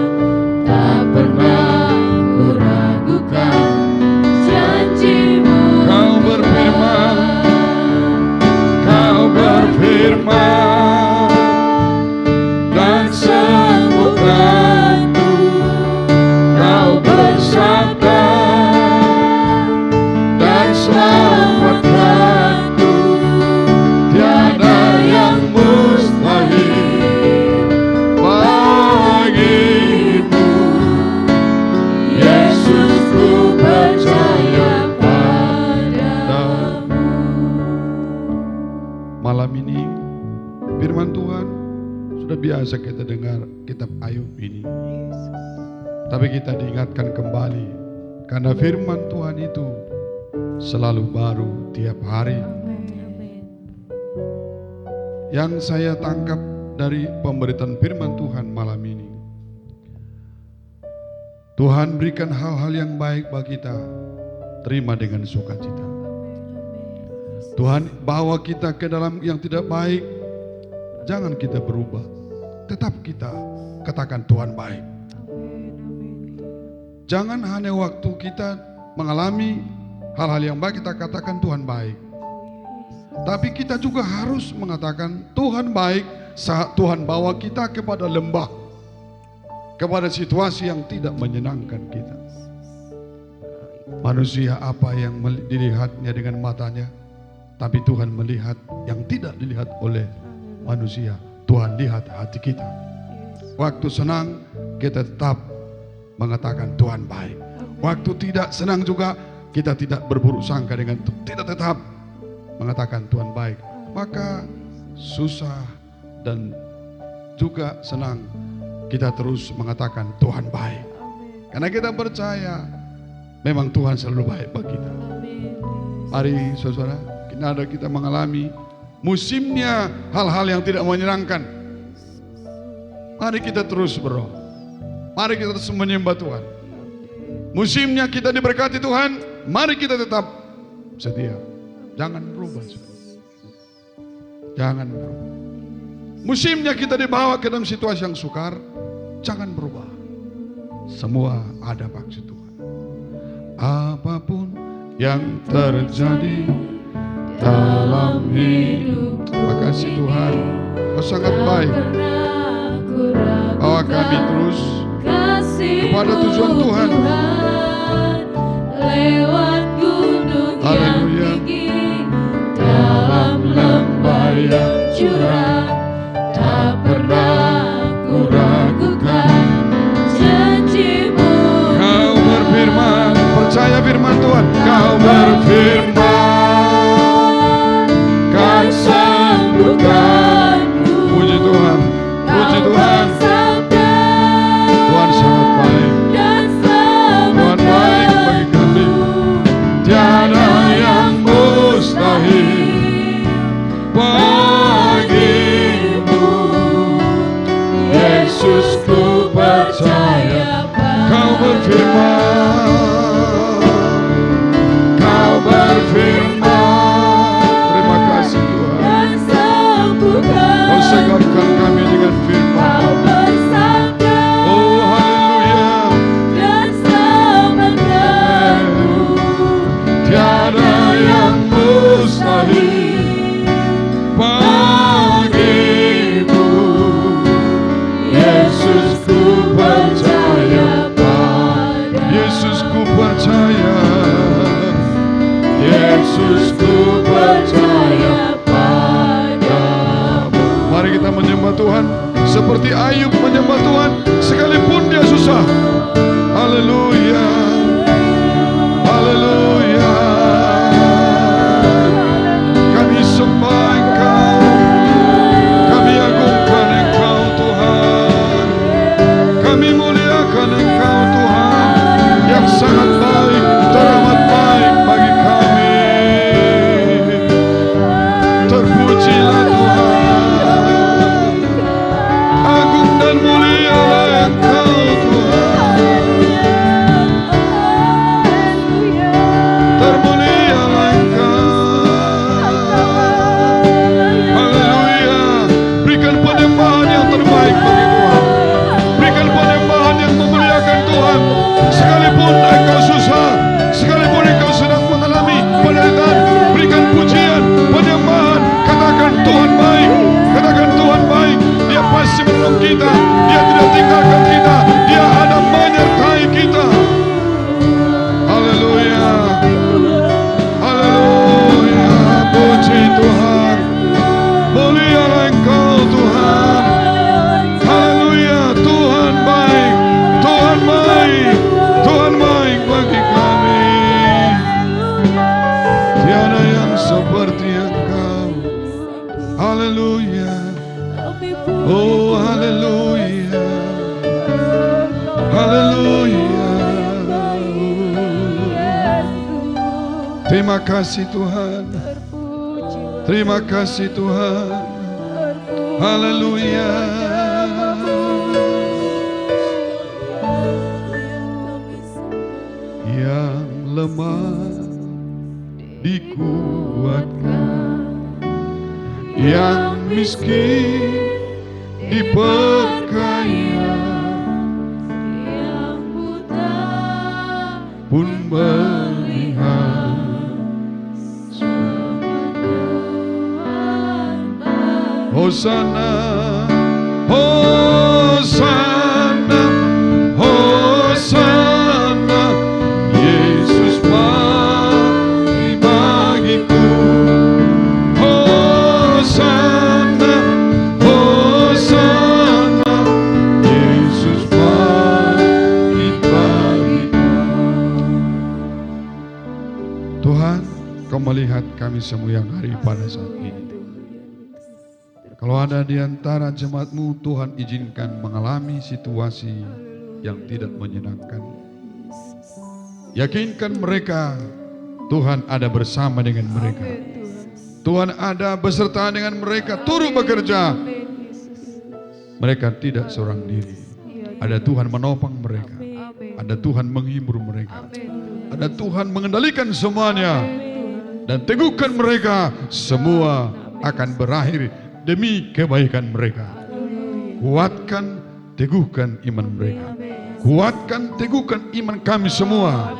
Tapi kita diingatkan kembali, karena firman Tuhan itu selalu baru tiap hari. Yang saya tangkap dari pemberitaan firman Tuhan malam ini, Tuhan berikan hal-hal yang baik bagi kita, terima dengan sukacita. Tuhan bawa kita ke dalam yang tidak baik, jangan kita berubah, tetap kita katakan Tuhan baik. Jangan hanya waktu kita mengalami hal-hal yang baik kita katakan Tuhan baik. Tapi kita juga harus mengatakan Tuhan baik saat Tuhan bawa kita kepada lembah, kepada situasi yang tidak menyenangkan kita. Manusia apa yang dilihatnya dengan matanya, tapi Tuhan melihat yang tidak dilihat oleh manusia. Tuhan lihat hati kita. Waktu senang kita tetap mengatakan Tuhan baik. Waktu tidak senang juga kita tidak berburuk sangka dengan tidak tetap mengatakan Tuhan baik. Maka susah dan juga senang kita terus mengatakan Tuhan baik. Karena kita percaya memang Tuhan selalu baik bagi kita. Mari saudara, kita mengalami musimnya hal-hal yang tidak menyenangkan. Mari kita terus berdoa. Mari kita terus menyembah Tuhan. Musimnya kita diberkati Tuhan, mari kita tetap setia. Jangan berubah. Jangan berubah. Musimnya kita dibawa ke dalam situasi yang sukar, jangan berubah. Semua ada maksud Tuhan. Apapun yang terjadi dalam hidup, makasih Tuhan, Kau sangat baik. Bawa kami terus kepada tujuan Tuhan. Lewat gunung yang tinggi, dalam lembah yang curam, tak pernah ku ragukan janji-Mu. Kau berfirman, percaya firman Tuhan. Kau berfirman, kan sembuhkan-Mu. Puji Tuhan, puji Tuhan. Tuhan sangat baik. Tuhan baik bagi kami. Tiada yang mustahil bagimu. Yesus, ku percaya. Kau berfirman, Kau berfirman. Terima kasih Tuhan. Kau segarkan kami dengan firman. Oh haleluya. Tiada yang mustahil bagimu. Yesus, ku percaya padamu. Terima kasih Tuhan. Terima kasih Tuhan. Haleluya. Yang lemah dikuatkan, yang miskin diperkaya, yang buta pun melihat. Hosana, Hosana, Hosana, Yesus mati bagiku. Hosana, Hosana, Yesus mati bagiku. Tuhan, Kau melihat kami semua yang hari pada saat ini. Kalau ada di antara jemaat-Mu, Tuhan izinkan mengalami situasi yang tidak menyenangkan. Yakinkan mereka, Tuhan ada bersama dengan mereka. Tuhan ada beserta dengan mereka, turut bekerja. Mereka tidak seorang diri. Ada Tuhan menopang mereka. Ada Tuhan menghibur mereka. Ada Tuhan mengendalikan semuanya. Dan teguhkan mereka, semua akan berakhir demi kebaikan mereka. Kuatkan, teguhkan iman mereka. Kuatkan, teguhkan iman kami semua.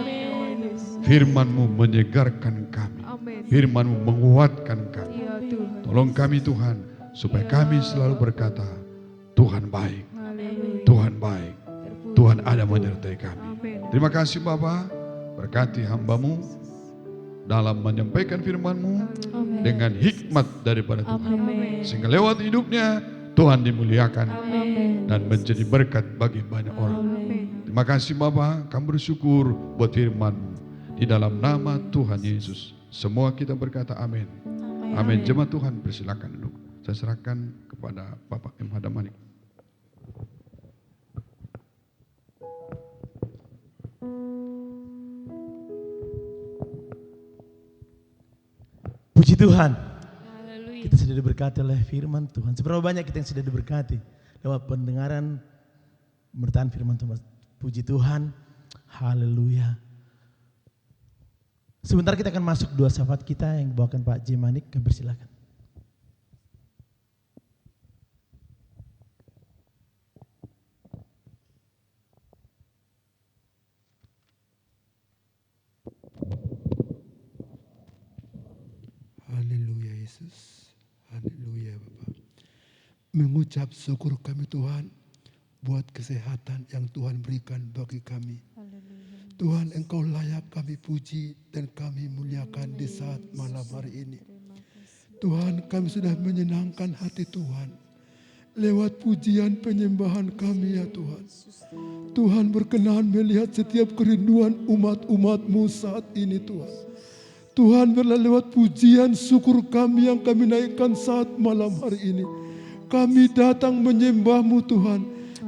Firman-Mu menyegarkan kami. Firman-Mu menguatkan kami. Tolong kami Tuhan, supaya kami selalu berkata, Tuhan baik, Tuhan baik, Tuhan ada menyertai kami. Terima kasih Bapa, berkati hamba-Mu dalam menyampaikan firman-Mu dengan hikmat daripada Tuhan. Sehingga lewat hidupnya Tuhan dimuliakan dan menjadi berkat bagi banyak orang. Terima kasih Bapa, kami bersyukur buat firman-Mu. Di dalam nama Tuhan Yesus, semua kita berkata amin. Amin. Jemaat Tuhan persilakan duduk. Saya serahkan kepada Bapak M. Hadamanik. Puji Tuhan. Kita sudah diberkati oleh firman Tuhan. Seberapa banyak kita yang sudah diberkati lewat pendengaran pemberitaan firman Tuhan. Puji Tuhan. Haleluya. Sebentar kita akan masuk dua sahabat kita yang dibawakan Pak J. Manik. Kami persilakan. Haleluya Yesus. Haleluya Bapak. Mengucap syukur kami Tuhan buat kesehatan yang Tuhan berikan bagi kami. Tuhan, Engkau layak kami puji dan kami muliakan di saat malam hari ini. Tuhan, kami sudah menyenangkan hati Tuhan lewat pujian penyembahan kami ya Tuhan. Tuhan berkenan melihat setiap kerinduan umat-umat-Mu saat ini Tuhan. Tuhan, biarlah lewat pujian syukur kami yang kami naikkan saat malam hari ini. Kami datang menyembah-Mu Tuhan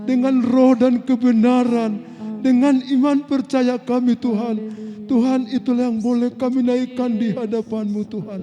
dengan roh dan kebenaran. Dengan iman percaya kami Tuhan. Tuhan, itulah yang boleh kami naikkan di hadapan-Mu Tuhan.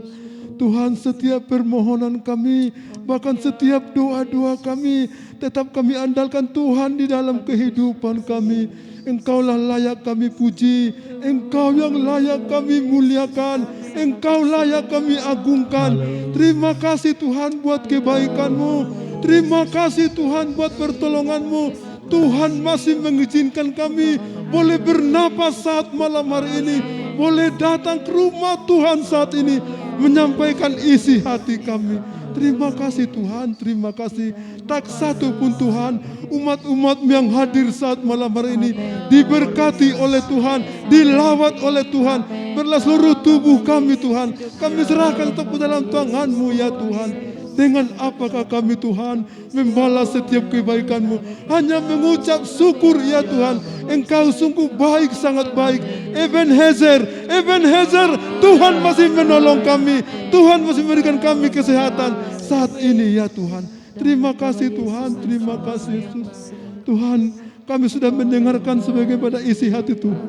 Tuhan, setiap permohonan kami, bahkan setiap doa-doa kami, tetap kami andalkan Tuhan di dalam kehidupan kami. Engkaulah layak kami puji, Engkau yang layak kami muliakan, Engkau layak kami agungkan. Terima kasih Tuhan buat kebaikan-Mu. Terima kasih Tuhan buat pertolongan-Mu. Tuhan masih mengizinkan kami boleh bernapas saat malam hari ini. Boleh datang ke rumah Tuhan saat ini. Menyampaikan isi hati kami. Terima kasih Tuhan, terima kasih. Tak satu pun Tuhan, umat-umat yang hadir saat malam hari ini diberkati oleh Tuhan, dilawat oleh Tuhan. Berlah seluruh tubuh kami Tuhan, kami serahkan ke dalam tangan-Mu ya Tuhan. Dengan apakah kami Tuhan membalas setiap kebaikan-Mu? Hanya mengucap syukur ya Tuhan. Engkau sungguh baik, sangat baik. Ebenezer, Tuhan masih menolong kami. Tuhan masih memberikan kami kesehatan saat ini ya Tuhan. Terima kasih Tuhan, terima kasih Yesus. Tuhan, kami sudah mendengarkan sebagai pada isi hati Tuhan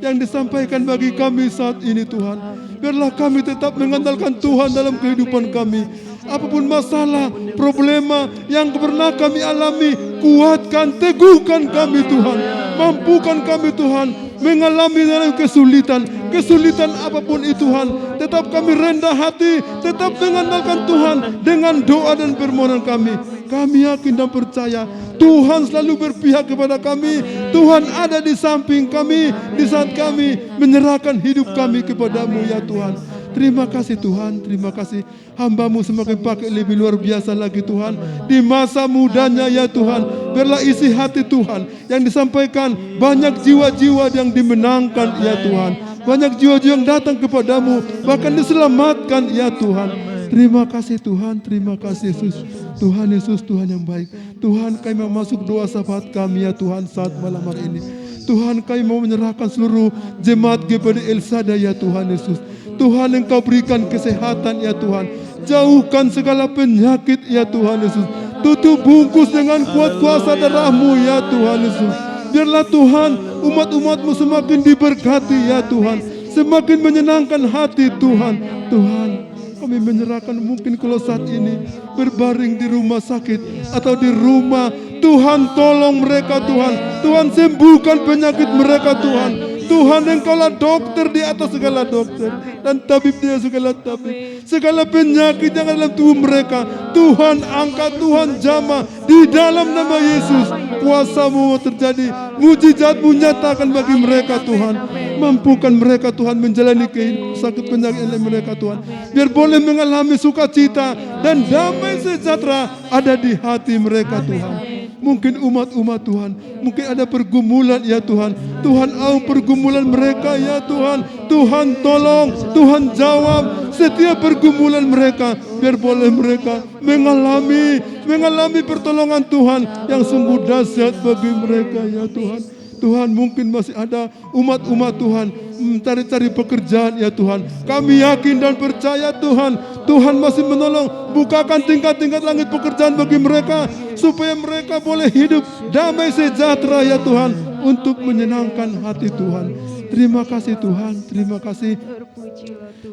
yang disampaikan bagi kami saat ini Tuhan. Biarlah kami tetap mengandalkan Tuhan dalam kehidupan kami. Apapun masalah, problema yang pernah kami alami, kuatkan, teguhkan kami Tuhan. Mampukan kami Tuhan mengalami dalam kesulitan apapun itu Tuhan. Tetap kami rendah hati, tetap mengandalkan Tuhan dengan doa dan permohonan kami. Kami yakin dan percaya Tuhan selalu berpihak kepada kami. Tuhan ada di samping kami di saat kami menyerahkan hidup kami kepadamu ya Tuhan. Terima kasih Tuhan, terima kasih. Hamba-Mu semakin pakai lebih luar biasa lagi Tuhan. Di masa mudanya ya Tuhan, biarlah isi hati Tuhan yang disampaikan, banyak jiwa-jiwa yang dimenangkan ya Tuhan. Banyak jiwa-jiwa yang datang kepadamu, bahkan diselamatkan ya Tuhan. Terima kasih Tuhan, terima kasih Yesus. Tuhan Yesus, Tuhan yang baik. Tuhan, kami mau masuk doa sahabat kami ya Tuhan saat malam hari ini. Tuhan, kami mau menyerahkan seluruh jemaat GPD El Shaddai ya Tuhan Yesus. Tuhan, Engkau berikan kesehatan ya Tuhan. Jauhkan segala penyakit ya Tuhan Yesus. Tutup bungkus dengan kuat kuasa darah-Mu ya Tuhan Yesus. Biarlah Tuhan, umat-umat-Mu semakin diberkati ya Tuhan. Semakin menyenangkan hati Tuhan. Tuhan, kami menyerahkan mungkin kalau saat ini berbaring di rumah sakit atau di rumah. Tuhan, tolong mereka Tuhan. Tuhan, sembuhkan penyakit mereka Tuhan. Tuhan, Engkaulah dokter di atas segala dokter dan tabib di atas segala tabib. Segala penyakit yang ada dalam tubuh mereka, Tuhan angkat, Tuhan jamah di dalam nama Yesus. Kuasa-Mu terjadi, mujizat-Mu nyatakan bagi mereka Tuhan. Mampukan mereka Tuhan menjalani sakit penyakit yang mereka Tuhan. Biar boleh mengalami sukacita dan damai sejahtera ada di hati mereka Tuhan. Mungkin umat-umat Tuhan, mungkin ada pergumulan ya Tuhan. Tuhan, pergumulan mereka ya Tuhan. Tuhan tolong, Tuhan jawab setiap pergumulan mereka. Biar boleh mereka mengalami pertolongan Tuhan yang sungguh dahsyat bagi mereka ya Tuhan. Tuhan, mungkin masih ada umat-umat Tuhan mencari-cari pekerjaan ya Tuhan. Kami yakin dan percaya Tuhan, Tuhan masih menolong. Bukakan tingkat-tingkat langit pekerjaan bagi mereka, supaya mereka boleh hidup damai sejahtera ya Tuhan, untuk menyenangkan hati Tuhan. Terima kasih Tuhan, terima kasih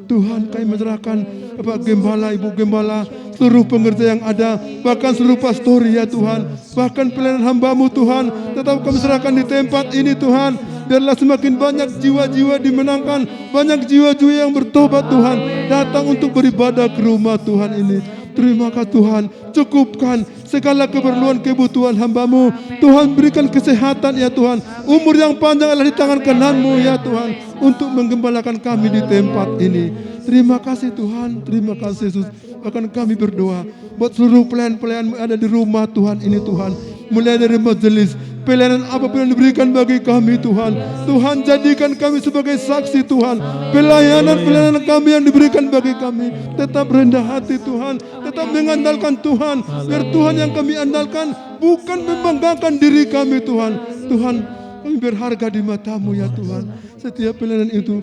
Tuhan. Kami menyerahkan Bapak Gembala, Ibu Gembala, seluruh pengerja yang ada, bahkan seluruh pastori ya Tuhan, bahkan pelayanan hamba-Mu Tuhan, tetap kami serahkan di tempat ini Tuhan. Biarlah semakin banyak jiwa-jiwa dimenangkan, banyak jiwa-jiwa yang bertobat Tuhan, datang untuk beribadah ke rumah Tuhan ini. Terima kasih Tuhan, cukupkan segala keperluan kebutuhan hamba-Mu. Tuhan, berikan kesehatan ya Tuhan, umur yang panjang adalah di tangan kanan-Mu ya Tuhan, untuk menggembalakan kami di tempat ini. Terima kasih Tuhan, terima kasih Yesus. Bahkan kami berdoa buat seluruh pelayan-pelayan ada di rumah Tuhan ini Tuhan, mulai dari majelis, pelayanan apapun yang diberikan bagi kami Tuhan. Tuhan, jadikan kami sebagai saksi Tuhan. Pelayanan kami yang diberikan bagi kami, tetap rendah hati Tuhan, tetap mengandalkan Tuhan. Biar Tuhan yang kami andalkan, bukan membanggakan diri kami Tuhan. Tuhan, kami berharga di mata-Mu ya Tuhan. Setiap pelayanan itu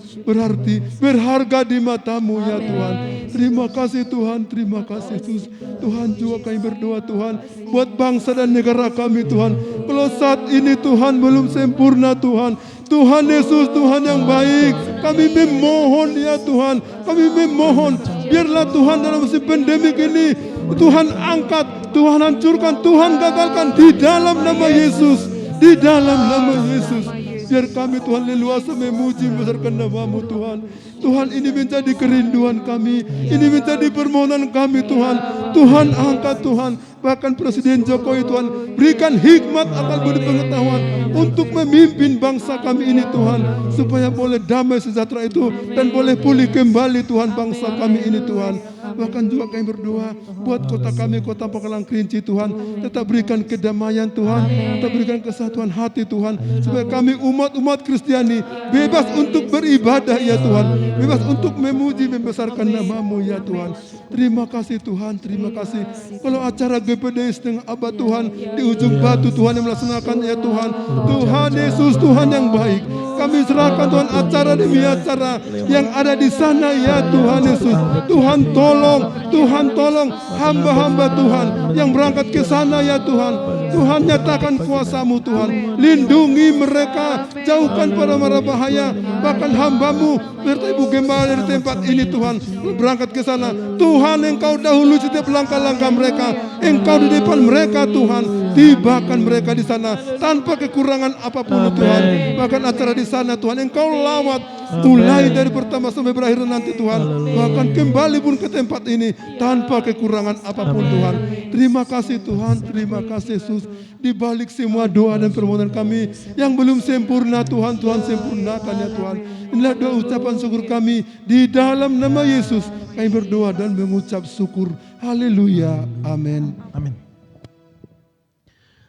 berharga di mata-Mu ya Tuhan. Terima kasih Tuhan, terima kasih Yesus. Tuhan, juga kami berdoa Tuhan, buat bangsa dan negara kami Tuhan. Kalau saat ini Tuhan belum sempurna Tuhan. Tuhan Yesus, Tuhan yang baik, kami memohon ya Tuhan, kami memohon, biarlah Tuhan dalam musim pandemik ini, Tuhan angkat, Tuhan hancurkan, Tuhan gagalkan di dalam nama Yesus, di dalam nama Yesus. Biar kami Tuhan leluasa memuji membesarkan nama-Mu Tuhan. Tuhan, ini menjadi kerinduan kami, ini menjadi permohonan kami Tuhan. Tuhan angkat Tuhan, bahkan Presiden Jokowi Tuhan, berikan hikmat akal budi pengetahuan untuk memimpin bangsa kami ini Tuhan, supaya boleh damai sejahtera itu dan boleh pulih kembali Tuhan bangsa kami ini Tuhan. Bahkan juga kami berdoa buat kota kami, Kota Pangkalan Kerinci Tuhan, tetap berikan kedamaian Tuhan, tetap berikan kesatuan hati Tuhan, supaya kami umat-umat Kristiani bebas untuk beribadah ya Tuhan, bebas untuk memuji membesarkan nama-Mu ya Tuhan. Terima kasih Tuhan, terima kasih. Kalau acara GPD setengah abad Tuhan, di ujung batu Tuhan yang melaksanakan ya Tuhan. Tuhan Yesus, Tuhan yang baik, kami serahkan Tuhan acara demi acara yang ada di sana ya Tuhan Yesus. Tuhan tolong hamba-hamba Tuhan yang berangkat ke sana ya Tuhan. Tuhan nyatakan kuasa-Mu Tuhan. Lindungi mereka, jauhkan pada mara bahaya. Bahkan hamba-Mu serta Ibu Gembala dari tempat ini Tuhan, berangkat ke sana. Tuhan, Engkau dahulu setiap langkah-langkah mereka. Engkau di depan mereka Tuhan. Tibakan mereka di sana tanpa kekurangan apapun Tuhan. Bahkan acara di sana Tuhan, Engkau lawat mulai dari pertama sampai berakhir nanti Tuhan. Bahkan kembali pun ke tempat ini tanpa kekurangan apapun Tuhan. Terima kasih Tuhan, terima kasih Yesus. Di balik semua doa dan permohonan kami yang belum sempurna Tuhan, Tuhan sempurnakan ya Tuhan. Inilah doa ucapan syukur kami di dalam nama Yesus. Kami berdoa dan mengucap syukur. Haleluya, amin. Amin.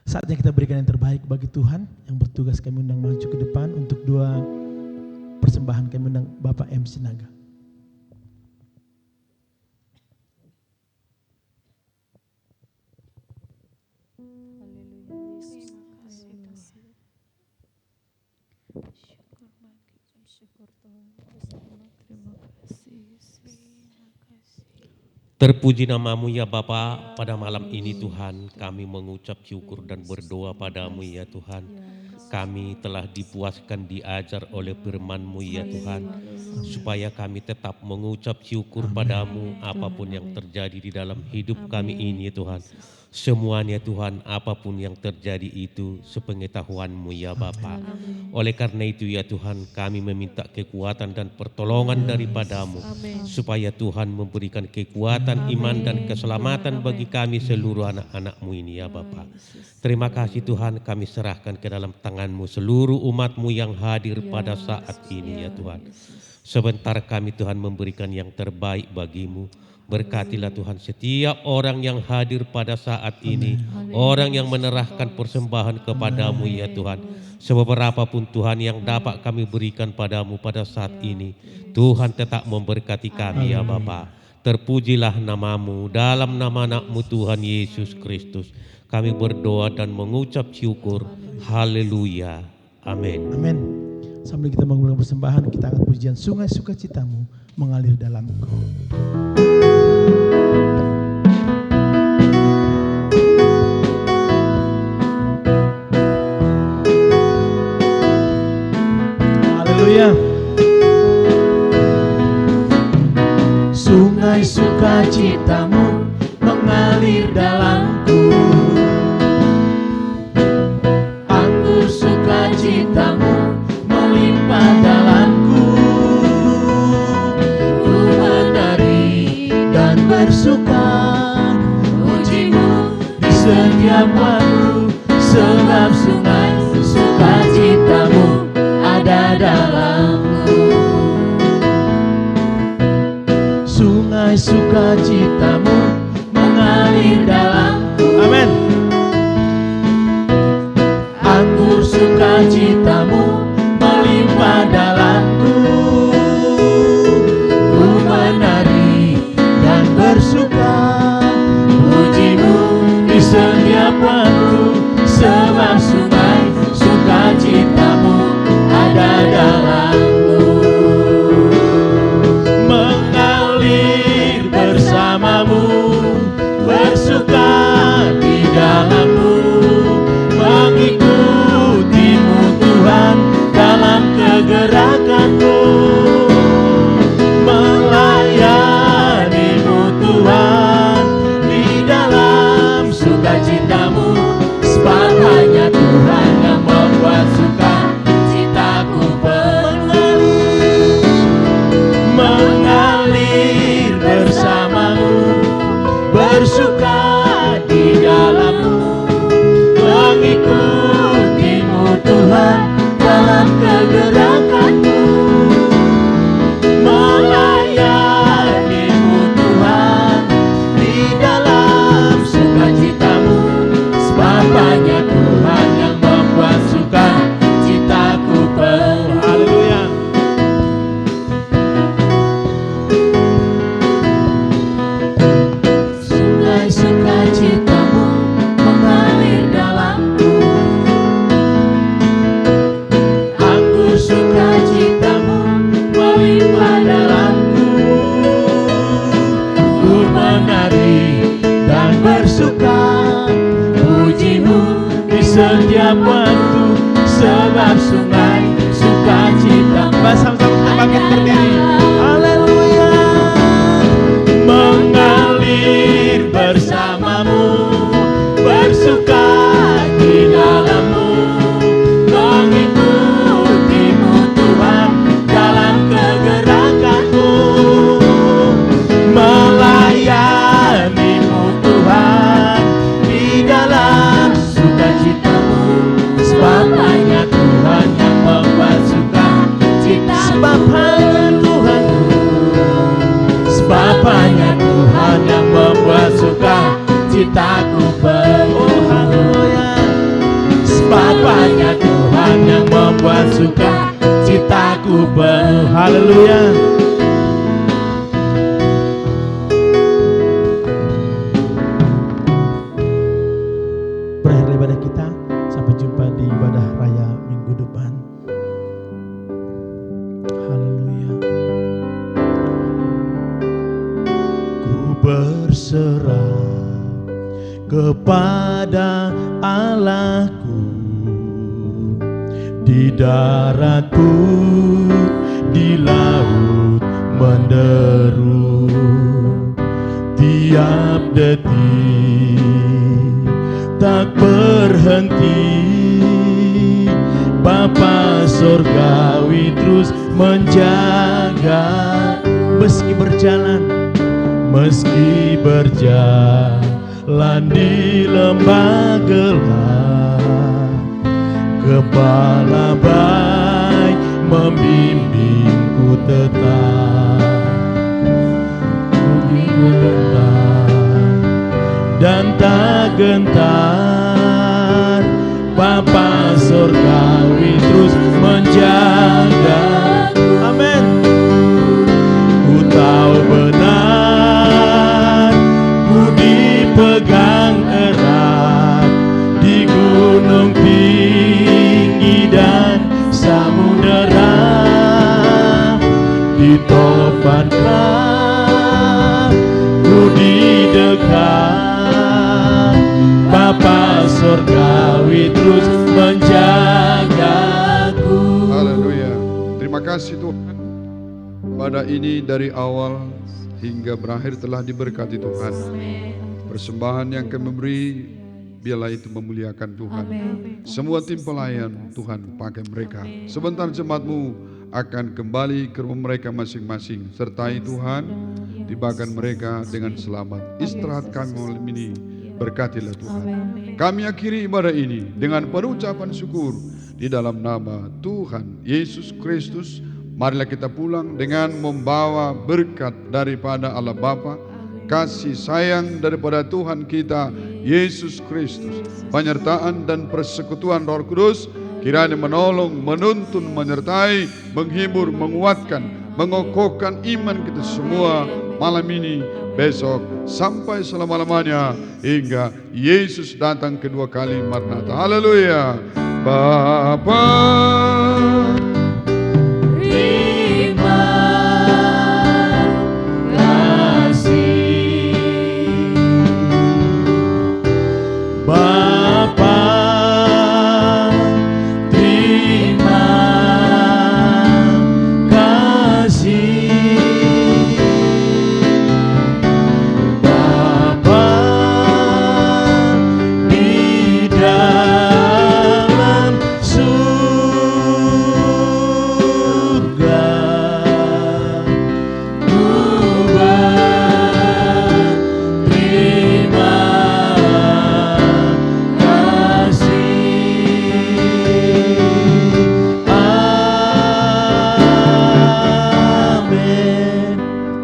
Saatnya kita berikan yang terbaik bagi Tuhan. Yang bertugas kami undang maju ke depan untuk doa persembahan. Kami undang Bapak M. Sinaga. Terpuji namamu ya Bapa, pada malam ini Tuhan kami mengucap syukur dan berdoa padamu ya Tuhan. Kami telah dipuaskan diajar oleh firman-Mu ya Tuhan, supaya kami tetap mengucap syukur padamu apapun yang terjadi di dalam hidup kami ini ya Tuhan. Semuanya Tuhan, apapun yang terjadi itu sepengetahuan-Mu ya Bapa. Oleh karena itu ya Tuhan, kami meminta kekuatan dan pertolongan daripada-Mu, supaya Tuhan memberikan kekuatan, iman dan keselamatan bagi kami seluruh anak-anak-Mu ini ya Bapa. Terima kasih Tuhan, kami serahkan ke dalam tangan-Mu seluruh umat-Mu yang hadir pada saat ini ya Tuhan. Sebentar kami Tuhan memberikan yang terbaik bagi-Mu. Berkatilah Tuhan setiap orang yang hadir pada saat ini, orang yang menyerahkan persembahan kepadamu ya Tuhan. Seberapapun Tuhan yang dapat kami berikan padamu pada saat ini, Tuhan tetap memberkati kami ya Bapa. Terpujilah namamu, dalam nama anak-Mu Tuhan Yesus Kristus. Kami berdoa dan mengucap syukur. Haleluya. Amin. Amin. Sambil kita mengumpulkan persembahan, kita angkat pujian Sungai Sukacitamu mengalir dalamku. Haleluya. Sungai sukacitamu mengalir dalamku, anggur sukacitamu melimpah dalamku. Ku menari dan bersuka, pujimu di setiap waktu, sebab sungai sukacitamu ada dalamku. Sungai sukacitamu mengalir dalamku. Amin. Anggur sukacitamu melimpah dalamku. Ku menari dan bersuka, pujimu di setiap waktu, sebab sungai sukacitamu ada dalamku. Mengalir bersamamu, bersuka di dalammu, mengikutimu Tuhan dalam kegerakanmu, melayanimu Tuhan di dalam sukacitamu, sebab hanya Tuhan yang membuat sukacitaku mengalir bersamamu, bersuka di dalammu, mengikutimu Tuhan dalam kegerakanmu, melayanimu Tuhan di dalam sukacitamu, sebab hanya Tuhan yang membuat sukacitaku penuh. Haleluya. Sungai sukacitamu mengalir dalamku, anggur sukacitamu melimpah dalamku. Ku menari dan bersuka, pujimu dalam sungai sukacita. Sama-sama kita bangkit berdiri. Haleluya. Mengalir bersamamu, bersuka di dalammu, mengikutimu Tuhan dalam kegerakanmu, melayanimu Tuhan di dalam sukacitamu, sebab hanya Tuhan yang membuat sukacita, sebab hanya Tuhan, sebab hanya Tuhan yang membuat sukacitaku penuh. Oh haleluya. Sebab hanya Tuhan yang membuat sukacitaku penuh. Haleluya. Berakhir ibadah kita, sampai jumpa di ibadah raya minggu depan. Haleluya. Ku berserah kepada Allahku, di daratku, di laut menderu, tiap detik tak berhenti. Bapa Sorgawi terus menjaga, meski berjalan di lembah gelap, Kepala baik membimbingku tetap, dan tak gentar. Bapa Sorgawi terus menjaga. Amin. Ku tahu benar, ku dipegang erat di gunung tinggi dan samudera, di topankan ku didekat. Bapa Sorgawi terus menjagaku. Haleluya. Terima kasih Tuhan. Pada ini dari awal hingga berakhir telah diberkati Tuhan. Persembahan yang kami beri, biarlah itu memuliakan Tuhan. Semua tim pelayan Tuhan pakai mereka. Sebentar jemaat-Mu akan kembali ke rumah mereka masing-masing. Sertai Tuhan, tibakan mereka dengan selamat. Istirahat kami malam ini, berkatilah Tuhan. Kami akhiri ibadah ini dengan perucapan syukur di dalam nama Tuhan Yesus Kristus. Marilah kita pulang dengan membawa berkat daripada Allah Bapa, kasih sayang daripada Tuhan kita Yesus Kristus, penyertaan dan persekutuan Roh Kudus kiranya menolong, menuntun, menyertai, menghibur, menguatkan, mengokohkan iman kita semua malam ini, besok, sampai selama-lamanya hingga Yesus datang kedua kali Maranatha. Haleluya. Bapa, Terima kasih Bapa, terima kasih Bapa di dalam surga. Ku berterima Amin.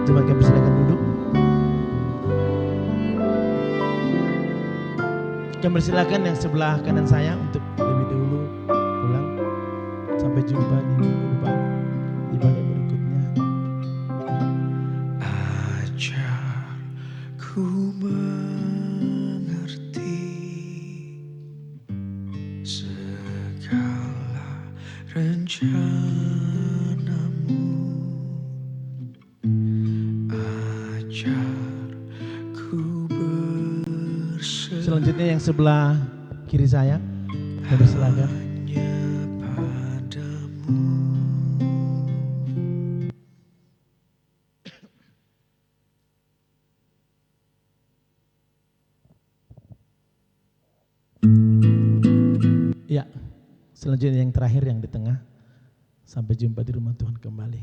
Coba kami silakan duduk. Kami persilakan yang sebelah kanan saya untuk lebih dulu pulang. Sampai jumpa di minggu depan ibadah berikutnya. Ajar ku mengerti segala rencanamu. Ajar ku Selanjutnya yang sebelah kiri saya, kami persilakan. bersedia Selanjutnya yang terakhir yang di tengah. Sampai jumpa di rumah Tuhan kembali.